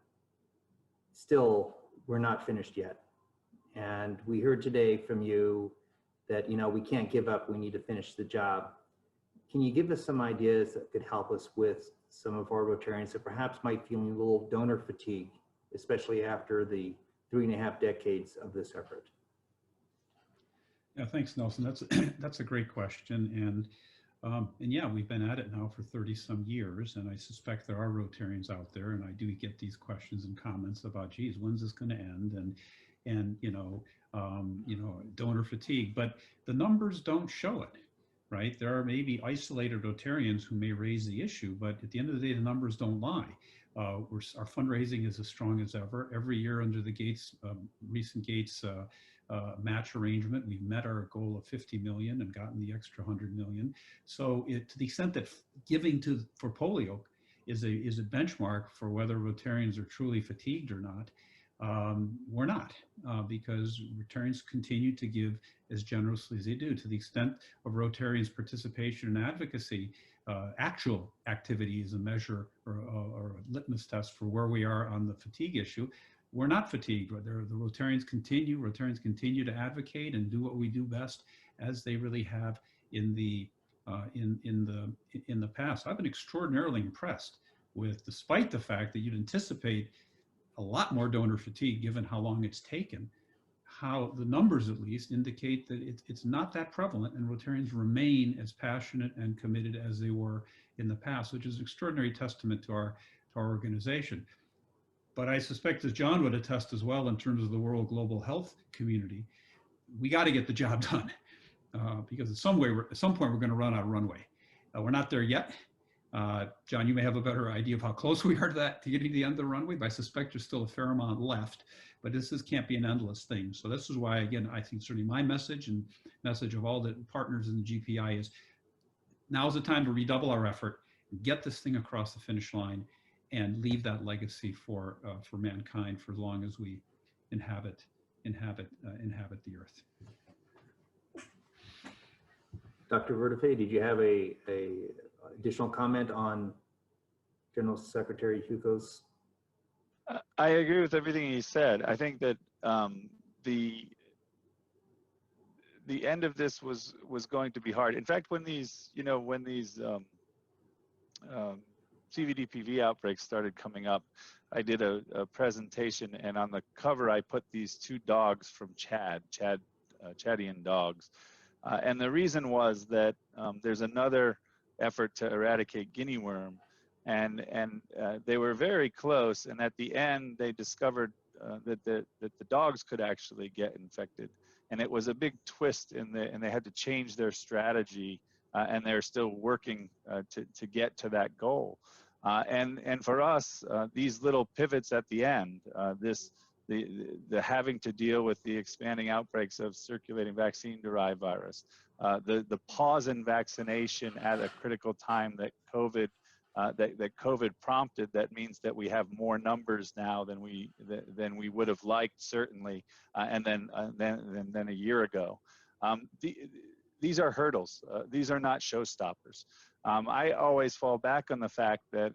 still we're not finished yet. And we heard today from you that, you know, we can't give up. We need to finish the job. Can you give us some ideas that could help us with some of our Rotarians that perhaps might feel a little donor fatigue, especially after the 3.5 decades of this effort? Yeah, thanks, Nelson. That's a great question, and yeah, we've been at it now for 30 some years, and I suspect there are Rotarians out there, and I do get these questions and comments about, geez, when's this going to end? And you know, donor fatigue, but the numbers don't show it, right? There are maybe isolated Rotarians who may raise the issue, but at the end of the day, the numbers don't lie. Our fundraising is as strong as ever. Every year under the Gates, recent Gates match arrangement, we've met our goal of 50 million and gotten the extra 100 million. So to the extent that giving for polio is a benchmark for whether Rotarians are truly fatigued or not, we're not, because Rotarians continue to give as generously as they do. To the extent of Rotarians' participation and advocacy, actual activity is a measure or a litmus test for where we are on the fatigue issue. We're not fatigued. The Rotarians continue to advocate and do what we do best, as they really have in the past. I've been extraordinarily impressed with, despite the fact that you'd anticipate a lot more donor fatigue given how long it's taken, how the numbers at least indicate that it's not that prevalent, and Rotarians remain as passionate and committed as they were in the past, which is an extraordinary testament to our organization. But I suspect, as John would attest as well, in terms of the world global health community, we got to get the job done, because at some point we're going to run out of runway. We're not there yet. John, you may have a better idea of how close we are to getting to the end of the runway, but I suspect there's still a fair amount left. But this can't be an endless thing. So this is why, again, I think certainly my message and message of all the partners in the GPI is, now's the time to redouble our effort, get this thing across the finish line, and leave that legacy for mankind for as long as we inhabit the earth. Dr. Vertefeuille, did you have a additional comment on General Secretary Hewko's? I agree with everything he said. I think that the end of this was going to be hard. In fact, when these CVD-PV outbreaks started coming up, I did a presentation, and on the cover I put these 2 dogs from Chadian dogs, and the reason was that there's another effort to eradicate guinea worm, and they were very close, and at the end they discovered that the dogs could actually get infected, and it was a big twist and they had to change their strategy, and they're still working to get to that goal. And for us, these little pivots at the end, the having to deal with the expanding outbreaks of circulating vaccine-derived virus, the pause in vaccination at a critical time that COVID prompted, that means that we have more numbers now than we would have liked, certainly, and then a year ago. These are hurdles. These are not showstoppers. I always fall back on the fact that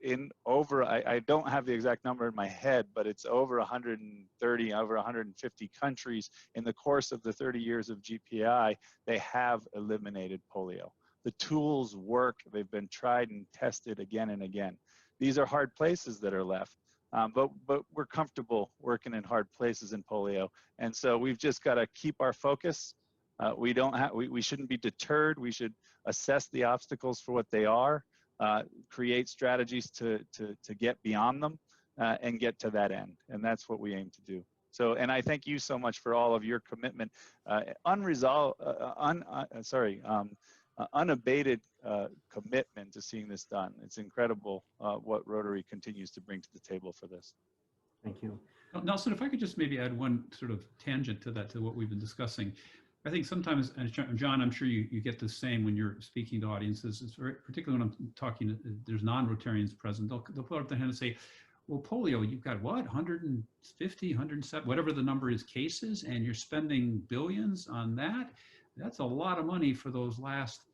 I don't have the exact number in my head, but it's over 130, over 150 countries in the course of the 30 years of GPI, they have eliminated polio. The tools work. They've been tried and tested again and again. These are hard places that are left, but we're comfortable working in hard places in polio, and so we've just got to keep our focus. We shouldn't be deterred. We should assess the obstacles for what they are, create strategies to get beyond them, and get to that end. And that's what we aim to do. So, and I thank you so much for all of your commitment, unabated commitment to seeing this done. It's incredible what Rotary continues to bring to the table for this. Thank you. Nelson, if I could just maybe add one sort of tangent to that, to what we've been discussing. I think sometimes, and John, I'm sure you get the same when you're speaking to audiences, it's very, particularly when I'm talking, there's non-Rotarians present, they'll put up their hand and say, Well, polio, you've got what, 150, 107, whatever the number is, cases, and you're spending billions on that. That's a lot of money for those last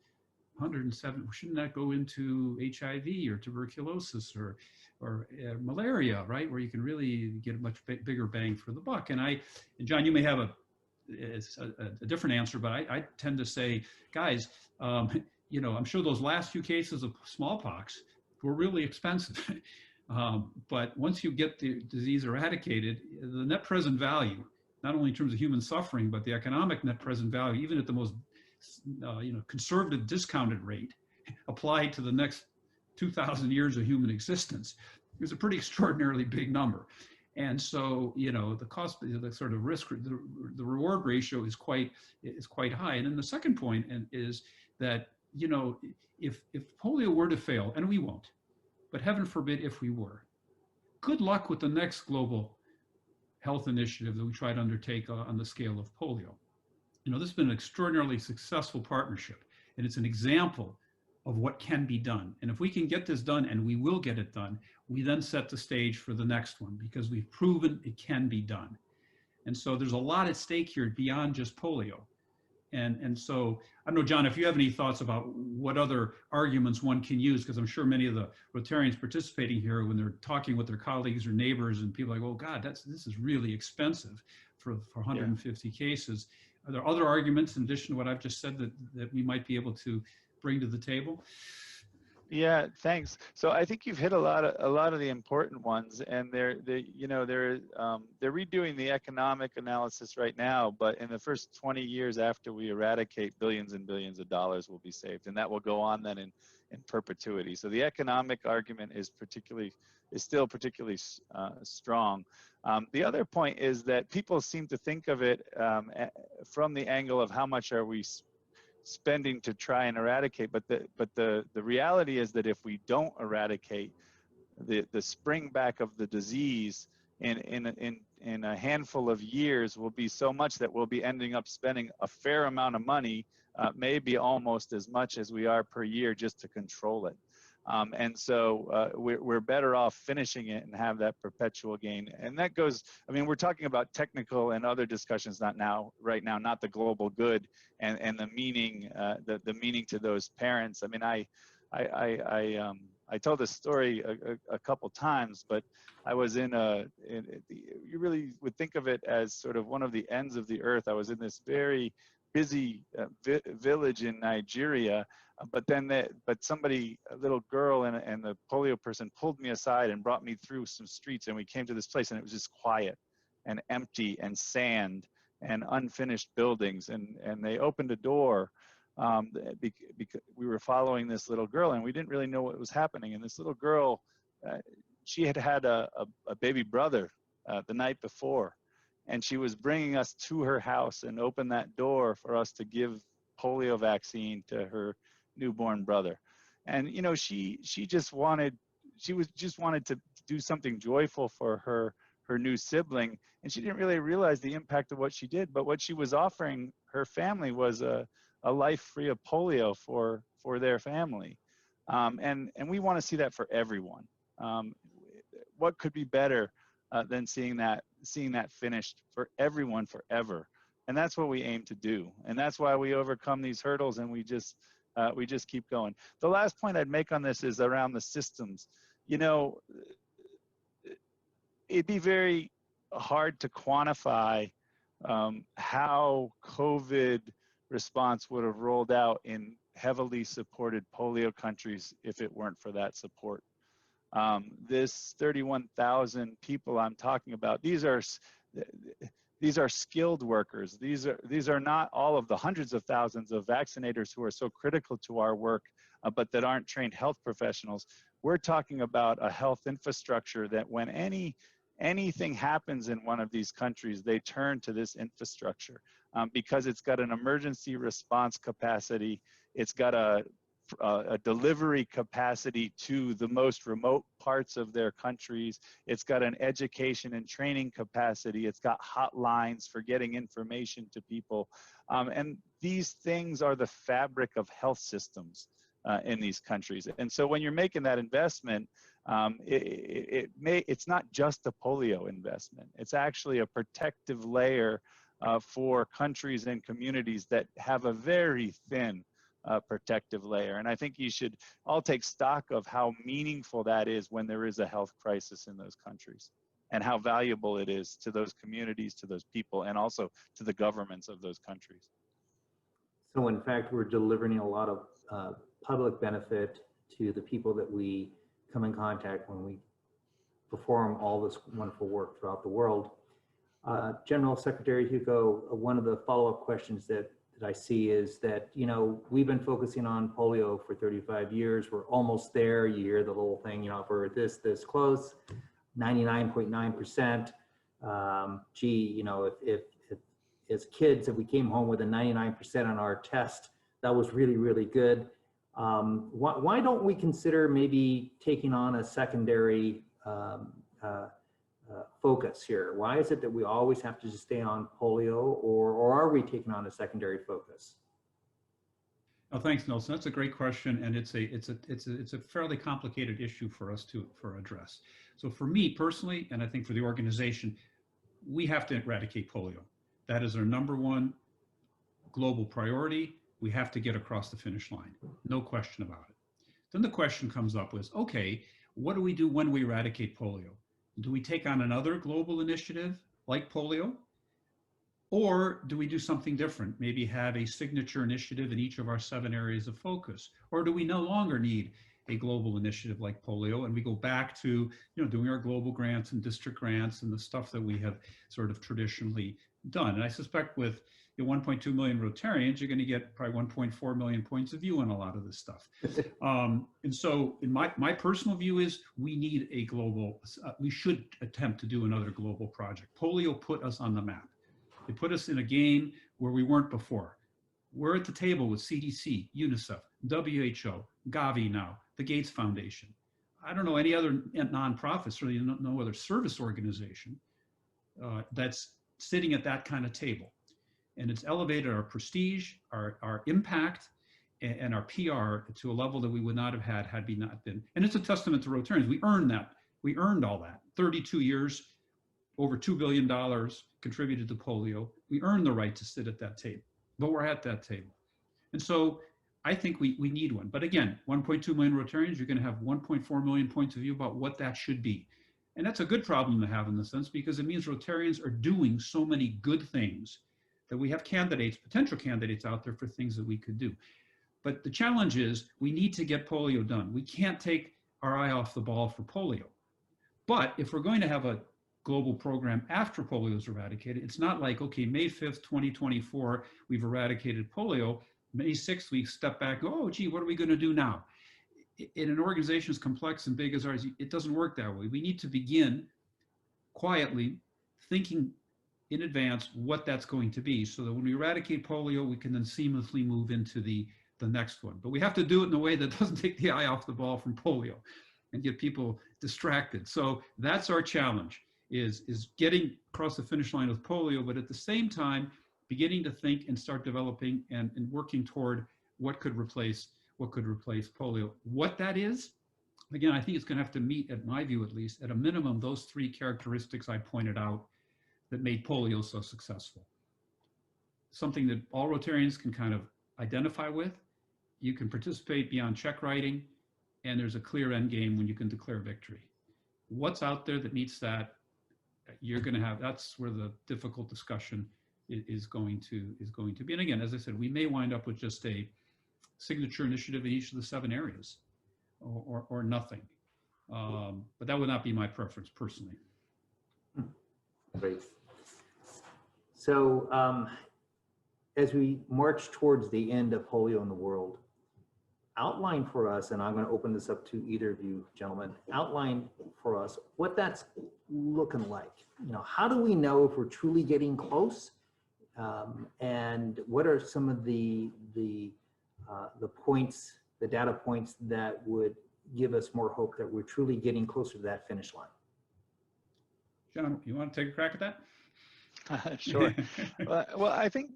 107. Shouldn't that go into HIV or tuberculosis or malaria, right? Where you can really get a much bigger bang for the buck. And John, you may have a different answer, but I tend to say, guys, I'm sure those last few cases of smallpox were really expensive. But once you get the disease eradicated, the net present value, not only in terms of human suffering, but the economic net present value, even at the most conservative discounted rate applied to the next 2,000 years of human existence, is a pretty extraordinarily big number. And so, the cost, the sort of risk, the reward ratio is quite high. And then the second point is that, if polio were to fail, and we won't, but heaven forbid if we were, good luck with the next global health initiative that we try to undertake on the scale of polio. This has been an extraordinarily successful partnership, and it's an example of what can be done. And if we can get this done, and we will get it done, we then set the stage for the next one, because we've proven it can be done. And so there's a lot at stake here beyond just polio. And so, I don't know, John, if you have any thoughts about what other arguments one can use, because I'm sure many of the Rotarians participating here, when they're talking with their colleagues or neighbors, and people are like, oh God, this is really expensive for 150 cases. Are there other arguments in addition to what I've just said that we might be able to bring to the table? Yeah, thanks. So I think you've hit a lot of the important ones, and they're redoing the economic analysis right now. But in the first 20 years after we eradicate, billions and billions of dollars will be saved, and that will go on then in perpetuity. So the economic argument is still particularly strong. The other point is that people seem to think of it from the angle of how much are we spending to try and eradicate, but the reality is that if we don't eradicate, the spring back of the disease in a handful of years will be so much that we'll be ending up spending a fair amount of money, maybe almost as much as we are per year, just to control it. And so we're better off finishing it and have that perpetual gain. And that goes, we're talking about technical and other discussions, right now, not the global good and the meaning, the meaning to those parents. I told this story a couple times, but I was you really would think of it as sort of one of the ends of the earth. I was in this very busy village in Nigeria, but somebody, a little girl and the polio person, pulled me aside and brought me through some streets, and we came to this place, and it was just quiet and empty and sand and unfinished buildings, and they opened a door because we were following this little girl, and we didn't really know what was happening. And this little girl, she had a baby brother the night before, and she was bringing us to her house and opened that door for us to give polio vaccine to her newborn brother. And she just wanted to do something joyful for her new sibling, and she didn't really realize the impact of what she did. But what she was offering her family was a life free of polio for their family. And we want to see that for everyone. What could be better than seeing that finished for everyone forever? And that's what we aim to do. And that's why we overcome these hurdles, and we just keep going. The last point I'd make on this is around the systems. It'd be very hard to quantify how COVID response would have rolled out in heavily supported polio countries if it weren't for that support. This 31,000 people I'm talking about, these are skilled workers. These are not all of the hundreds of thousands of vaccinators who are so critical to our work, but that aren't trained health professionals. We're talking about a health infrastructure that when anything happens in one of these countries, they turn to this infrastructure because it's got an emergency response capacity. It's got a delivery capacity to the most remote parts of their countries. It's got an education and training capacity. It's got hotlines for getting information to people. And these things are the fabric of health systems. in these countries. And so when you're making that investment, it's not just a polio investment. It's actually a protective layer for countries and communities that have a very thin protective layer. And I think you should all take stock of how meaningful that is when there is a health crisis in those countries, and how valuable it is to those communities, to those people, and also to the governments of those countries. So in fact, we're delivering a lot of public benefit to the people that we come in contact when we perform all this wonderful work throughout the world. General Secretary Hewko, one of the follow-up questions that I see is that, you know, we've been focusing on polio for 35 years. We're almost there. You hear the little thing, you know, if we're this close, 99.9%. Gee, you know, if as kids, if we came home with a 99% on our test, that was really, really good. Why don't we consider maybe taking on a secondary focus here? Why is it that we always have to just stay on polio, or are we taking on a secondary focus? Oh, thanks, Nelson. That's a great question, and it's a fairly complicated issue for us to address. So for me personally, and I think for the organization, we have to eradicate polio. That is our #1 global priority. We have to get across the finish line, no question about it. Then the question comes up with, okay, what do we do when we eradicate polio? Do we take on another global initiative like polio? Or do we do something different? Maybe have a signature initiative in each of our 7 areas of focus? Or do we no longer need a global initiative like polio, and we go back to, you know, doing our global grants and district grants and the stuff that we have sort of traditionally done? And I suspect with 1.2 million Rotarians, you're going to get probably 1.4 million points of view on a lot of this stuff. And so in my personal view is we need a global, we should attempt to do another global project. Polio put us on the map. It put us in a game where we weren't before. We're at the table with CDC, UNICEF, WHO, Gavi now, the Gates Foundation. I don't know any other nonprofits, really no other service organization that's sitting at that kind of table. And it's elevated our prestige, our impact, and our PR to a level that we would not have had we not been. And it's a testament to Rotarians. We earned that. We earned all that. 32 years, over $2 billion contributed to polio. We earned the right to sit at that table, but we're at that table. And so I think we need one. But again, 1.2 million Rotarians, you're going to have 1.4 million points of view about what that should be. And that's a good problem to have in the sense, because it means Rotarians are doing so many good things that we have candidates, potential candidates out there for things that we could do. But the challenge is we need to get polio done. We can't take our eye off the ball for polio. But if we're going to have a global program after polio is eradicated, it's not like, okay, May 5th, 2024, we've eradicated polio. May 6th, we step back, oh, gee, what are we going to do now? In an organization as complex and big as ours, it doesn't work that way. We need to begin quietly thinking in advance what that's going to be, so that when we eradicate polio, we can then seamlessly move into the next one. But we have to do it in a way that doesn't take the eye off the ball from polio and get people distracted. So that's our challenge, is getting across the finish line with polio, but at the same time, beginning to think and start developing and working toward what could replace polio. What that is, again, I think it's going to have to meet, at my view at least, at a minimum, those 3 characteristics I pointed out that made polio so successful. Something that all Rotarians can kind of identify with. You can participate beyond check writing, and there's a clear end game when you can declare victory. What's out there that meets that? You're going to have, that's where the difficult discussion is going to be. And again, as I said, we may wind up with just a signature initiative in each of the 7 areas, or nothing. But that would not be my preference personally. Great. So as we march towards the end of polio in the world, outline for us, and I'm going to open this up to either of you gentlemen, outline for us what that's looking like. You know, how do we know if we're truly getting close? And what are some of the points, the data points that would give us more hope that we're truly getting closer to that finish line? John, you want to take a crack at that? Sure. Well, I think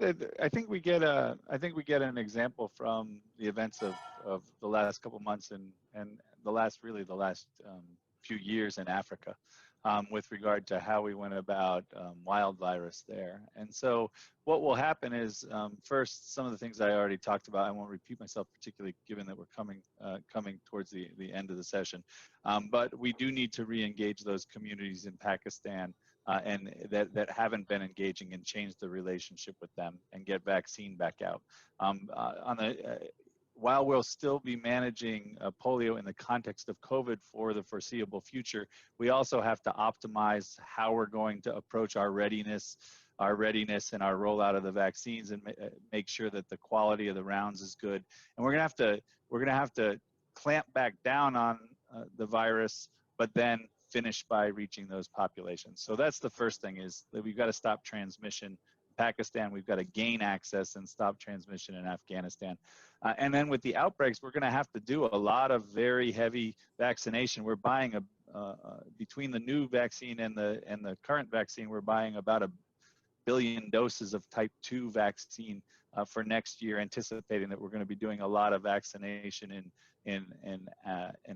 we get an example from the events of the last couple months and the last few years in Africa, with regard to how we went about wild virus there. And so what will happen is, first, some of the things I already talked about, I won't repeat myself, particularly given that we're coming towards the end of the session. But we do need to re-engage those communities in Pakistan and that haven't been engaging, and change the relationship with them and get vaccine back out. While we'll still be managing polio in the context of COVID for the foreseeable future, we also have to optimize how we're going to approach our readiness and our rollout of the vaccines, and make sure that the quality of the rounds is good. And we're gonna have to clamp back down on the virus, but then finish by reaching those populations. So that's the first thing, is that we've got to stop transmission in Pakistan. We've got to gain access and stop transmission in Afghanistan. And then with the outbreaks, we're going to have to do a lot of very heavy vaccination. We're buying between the new vaccine and the current vaccine, we're buying about 1 billion doses of type 2 vaccine for next year, anticipating that we're going to be doing a lot of vaccination in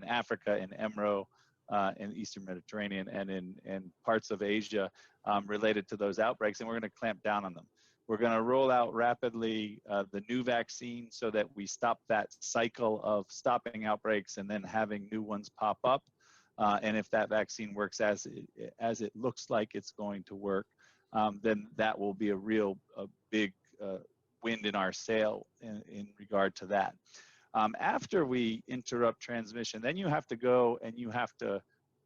Africa, in EMRO, in the Eastern Mediterranean, and in parts of Asia related to those outbreaks, and we're going to clamp down on them. We're going to roll out rapidly the new vaccine so that we stop that cycle of stopping outbreaks and then having new ones pop up. And if that vaccine works as it looks like it's going to work, then that will be a big wind in our sail in regard to that. After we interrupt transmission, then you have to go and you have to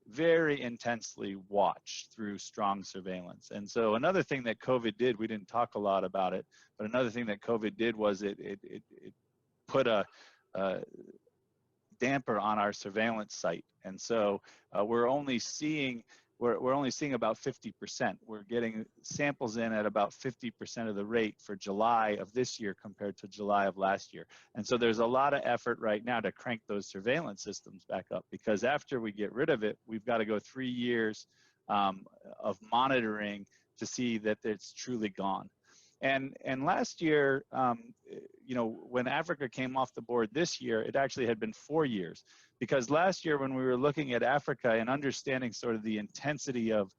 very intensely watch through strong surveillance. And so another thing that COVID did, we didn't talk a lot about it, but another thing that COVID did was it put a damper on our surveillance site. And so we're only seeing about 50%. We're getting samples in at about 50% of the rate for July of this year compared to July of last year. And so there's a lot of effort right now to crank those surveillance systems back up, because after we get rid of it, we've got to go 3 years of monitoring to see that it's truly gone. And last year, when Africa came off the board this year, it actually had been 4 years. Because last year, when we were looking at Africa and understanding sort of the intensity of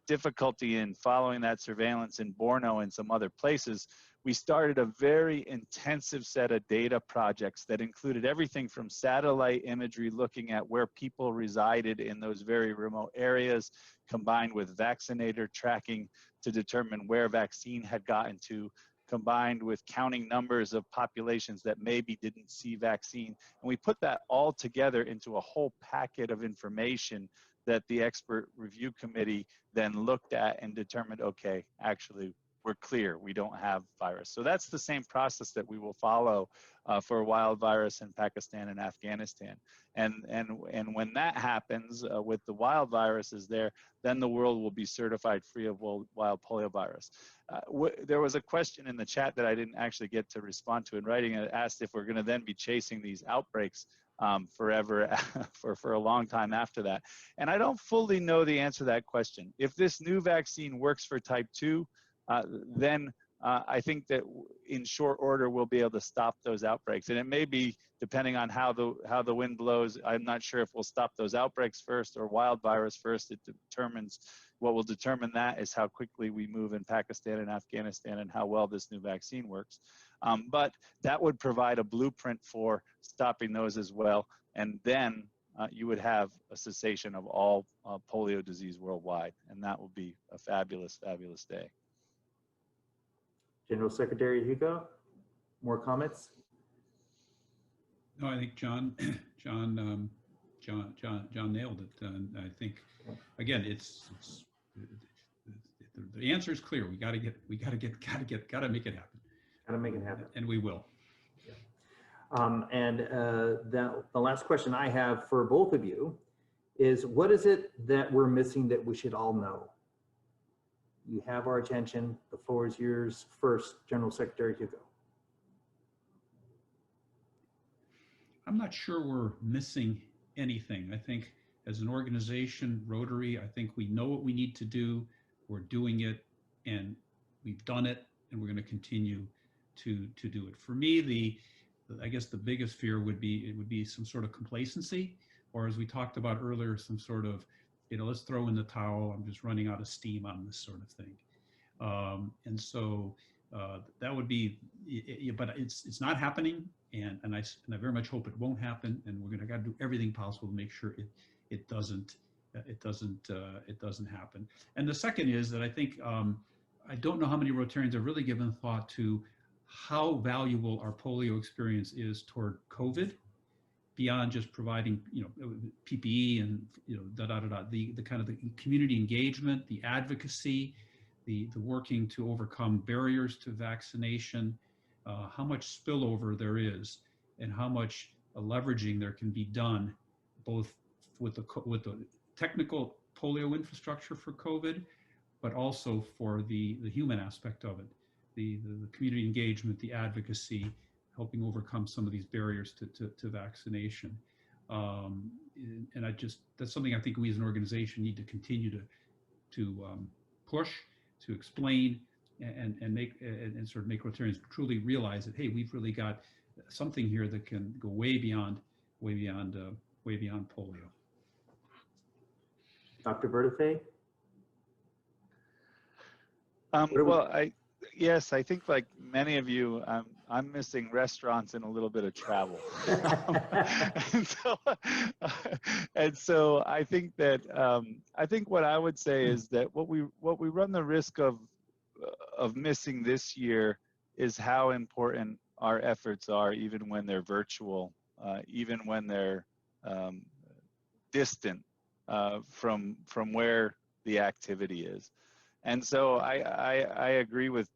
difficulty in following that surveillance in Borno and some other places, we started a very intensive set of data projects that included everything from satellite imagery looking at where people resided in those very remote areas, combined with vaccinator tracking to determine where vaccine had gotten to, combined with counting numbers of populations that maybe didn't see vaccine. And we put that all together into a whole packet of information that the expert review committee then looked at and determined, okay, actually, we're clear, we don't have virus. So that's the same process that we will follow for wild virus in Pakistan and Afghanistan. And when that happens with the wild viruses there, then the world will be certified free of wild polio virus. There was a question in the chat that I didn't actually get to respond to in writing. It asked if we're going to then be chasing these outbreaks forever for a long time after that. And I don't fully know the answer to that question. If this new vaccine works for type 2, then I think that in short order we'll be able to stop those outbreaks. And it may be, depending on how the wind blows, I'm not sure if we'll stop those outbreaks first or wild virus first. What will determine that is how quickly we move in Pakistan and Afghanistan and how well this new vaccine works. But that would provide a blueprint for stopping those as well. And then you would have a cessation of all polio disease worldwide. And that will be a fabulous, fabulous day. General Secretary Hewko, more comments? No, I think John nailed it. And I think, again, the answer is clear. We got to make it happen. Got to make it happen. And we will. And the last question I have for both of you is, what is it that we're missing that we should all know? You have our attention. The floor is yours first, General Secretary Hewko. I'm not sure we're missing anything. I think as an organization, Rotary, I think we know what we need to do. We're doing it. and we've done it, and we're going to continue to do it. For me, I guess the biggest fear would be some sort of complacency, or as we talked about earlier, some sort of, let's throw in the towel. I'm just running out of steam on this sort of thing. And so that would be, but it's not happening, and I very much hope it won't happen. And we're going to do everything possible to make sure it doesn't happen. And the second is that I think I don't know how many Rotarians have really given thought to how valuable our polio experience is toward COVID, beyond just providing PPE and the kind of the community engagement, the advocacy, the working to overcome barriers to vaccination, how much spillover there is, and how much leveraging there can be done, both with the technical polio infrastructure for COVID, but also for the human aspect of it, the community engagement, the advocacy, helping overcome some of these barriers to vaccination. And that's something I think we as an organization need to continue to push, to explain, and sort of make Rotarians truly realize that, hey, we've really got something here that can go way beyond polio. Dr. Vertefeuille? Yes, I think like many of you, I'm missing restaurants and a little bit of travel. and so I think that what I would say is that what we run the risk of missing this year is how important our efforts are, even when they're virtual, even when they're distant from where the activity is. And so I agree with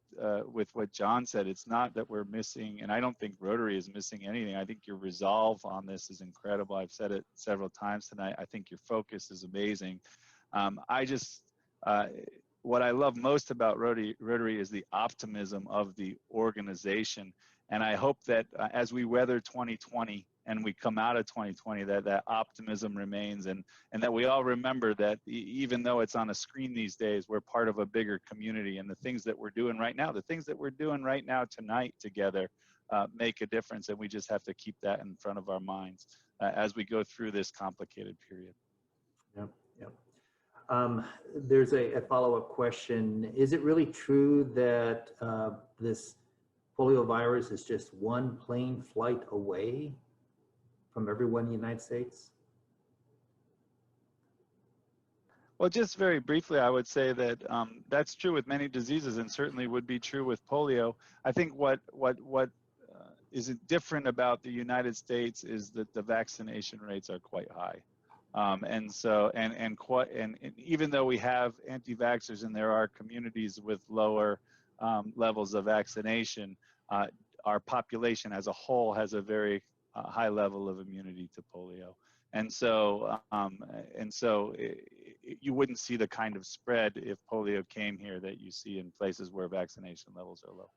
what John said. It's not that we're missing, and I don't think Rotary is missing anything. I think your resolve on this is incredible. I've said it several times tonight. I think your focus is amazing. What I love most about Rotary is the optimism of the organization. And I hope that as we weather 2020 and we come out of 2020, that optimism remains, and that we all remember that even though it's on a screen these days, we're part of a bigger community, and the things that we're doing right now, tonight together make a difference, and we just have to keep that in front of our minds as we go through this complicated period. Yep. There's a follow-up question. Is it really true that this polio virus is just one plane flight away from everyone in the United States? Well, just very briefly, I would say that that's true with many diseases, and certainly would be true with polio. I think what is different about the United States is that the vaccination rates are quite high. And even though we have anti-vaxxers and there are communities with lower levels of vaccination, our population as a whole has a very high level of immunity to polio. And so you wouldn't see the kind of spread if polio came here that you see in places where vaccination levels are low.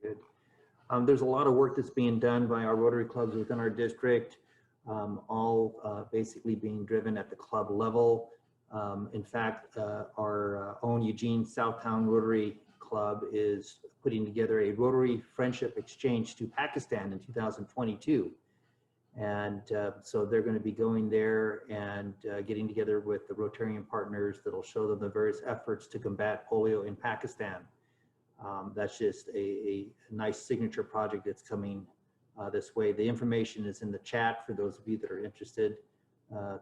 Very good. There's a lot of work that's being done by our Rotary clubs within our district, all basically being driven at the club level. In fact, our own Eugene Southtown Rotary Club is putting together a Rotary Friendship Exchange to Pakistan in 2022. And so they're going to be going there and getting together with the Rotarian partners that'll show them the various efforts to combat polio in Pakistan. That's just a nice signature project that's coming this way. The information is in the chat for those of you that are interested.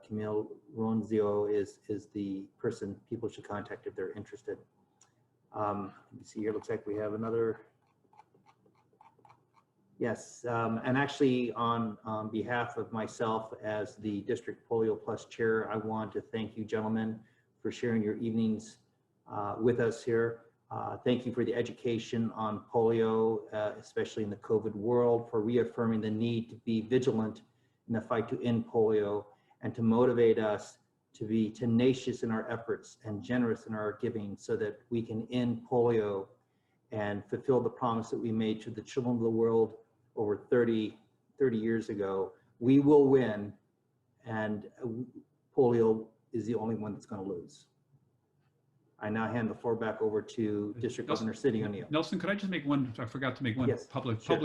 Camille Ronzio is the person people should contact if they're interested. Let me see here, looks like we have another. Yes, and actually on behalf of myself as the District PolioPlus Chair, I want to thank you gentlemen for sharing your evenings with us here. Thank you for the education on polio, especially in the COVID world, for reaffirming the need to be vigilant in the fight to end polio and to motivate us to be tenacious in our efforts and generous in our giving so that we can end polio and fulfill the promise that we made to the children of the world over 30 years ago. We will win, and polio is the only one that's going to lose. I now hand the floor back over to District Governor Cindy O'Neill. Nelson, could I just make one, I forgot to make one Yes, public sure.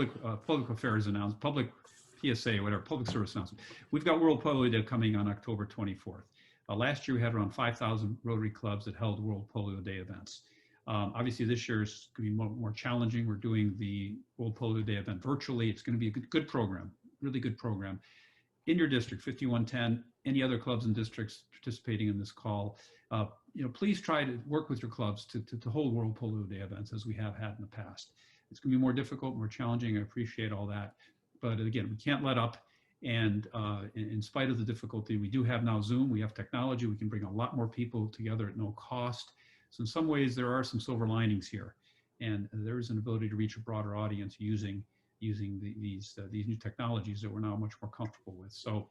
public affairs announcement, public PSA, whatever, public service announcement. We've got World Polio Day coming on October 24th. Last year we had around 5,000 Rotary clubs that held World Polio Day events. Obviously this year is going to be more challenging. We're doing the World Polio Day event virtually. It's going to be a good program, really good program. In your district, 5110, any other clubs and districts participating in this call, please try to work with your clubs to hold World Polio Day events as we have had in the past. It's going to be more difficult, more challenging. I appreciate all that. But again, we can't let up. And in spite of the difficulty, we do have now Zoom. We have technology. We can bring a lot more people together at no cost. So in some ways, there are some silver linings here. And there is an ability to reach a broader audience using these new technologies that we're now much more comfortable with. So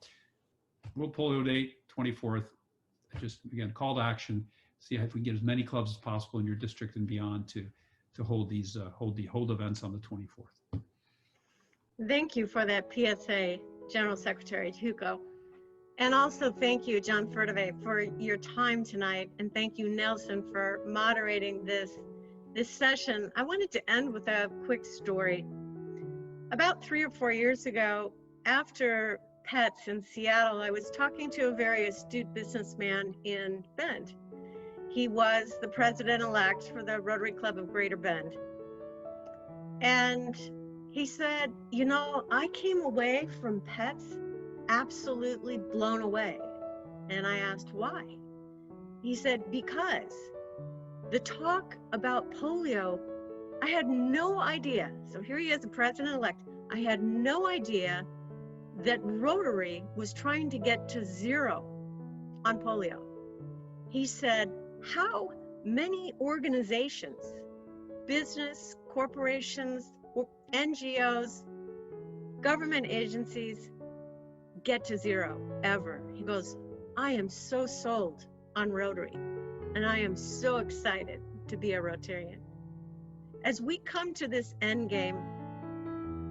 World Polio Day, 24th, just again, call to action, see if we can get as many clubs as possible in your district and beyond to hold these hold events on the 24th. Thank you for that PSA, General Secretary Hewko. And also thank you, John Vertefeuille, for your time tonight. And thank you, Nelson, for moderating this session. I wanted to end with a quick story. About 3 or 4 years ago, after Pets in Seattle, I was talking to a very astute businessman in Bend. He was the president-elect for the Rotary Club of Greater Bend. And he said, I came away from Pets absolutely blown away. And I asked why. He said, because the talk about polio, I had no idea. So here he is, the president-elect. I had no idea that Rotary was trying to get to 0 on polio. He said, how many organizations, business, corporations, NGOs, government agencies get to 0 ever? He goes, I am so sold on Rotary, and I am so excited to be a Rotarian. As we come to this end game,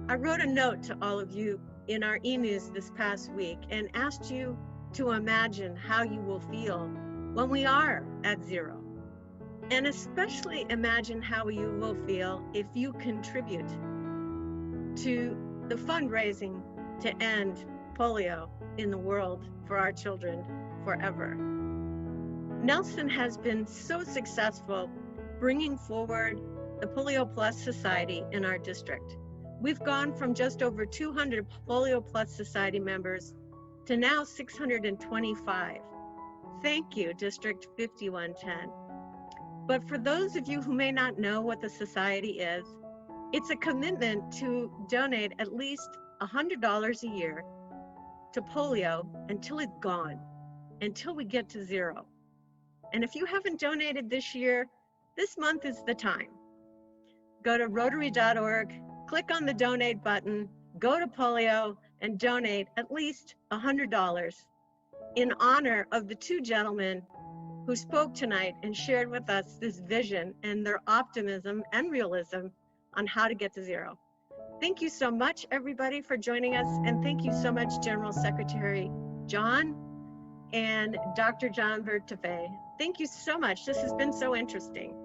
I wrote a note to all of you in our e-news this past week and asked you to imagine how you will feel when we are at 0. And especially imagine how you will feel if you contribute to the fundraising to end polio in the world for our children forever. Nelson has been so successful bringing forward the PolioPlus Society in our district. We've gone from just over 200 PolioPlus Society members to now 625. Thank you, District 5110. But for those of you who may not know what the Society is, it's a commitment to donate at least $100 a year to polio until it's gone, until we get to 0. And if you haven't donated this year, this month is the time. Go to Rotary.org, click on the donate button, go to polio, and donate at least $100 in honor of the 2 gentlemen who spoke tonight and shared with us this vision and their optimism and realism on how to get to 0. Thank you so much, everybody, for joining us. And thank you so much, General Secretary John and Dr. John Vertefeuille. Thank you so much. This has been so interesting.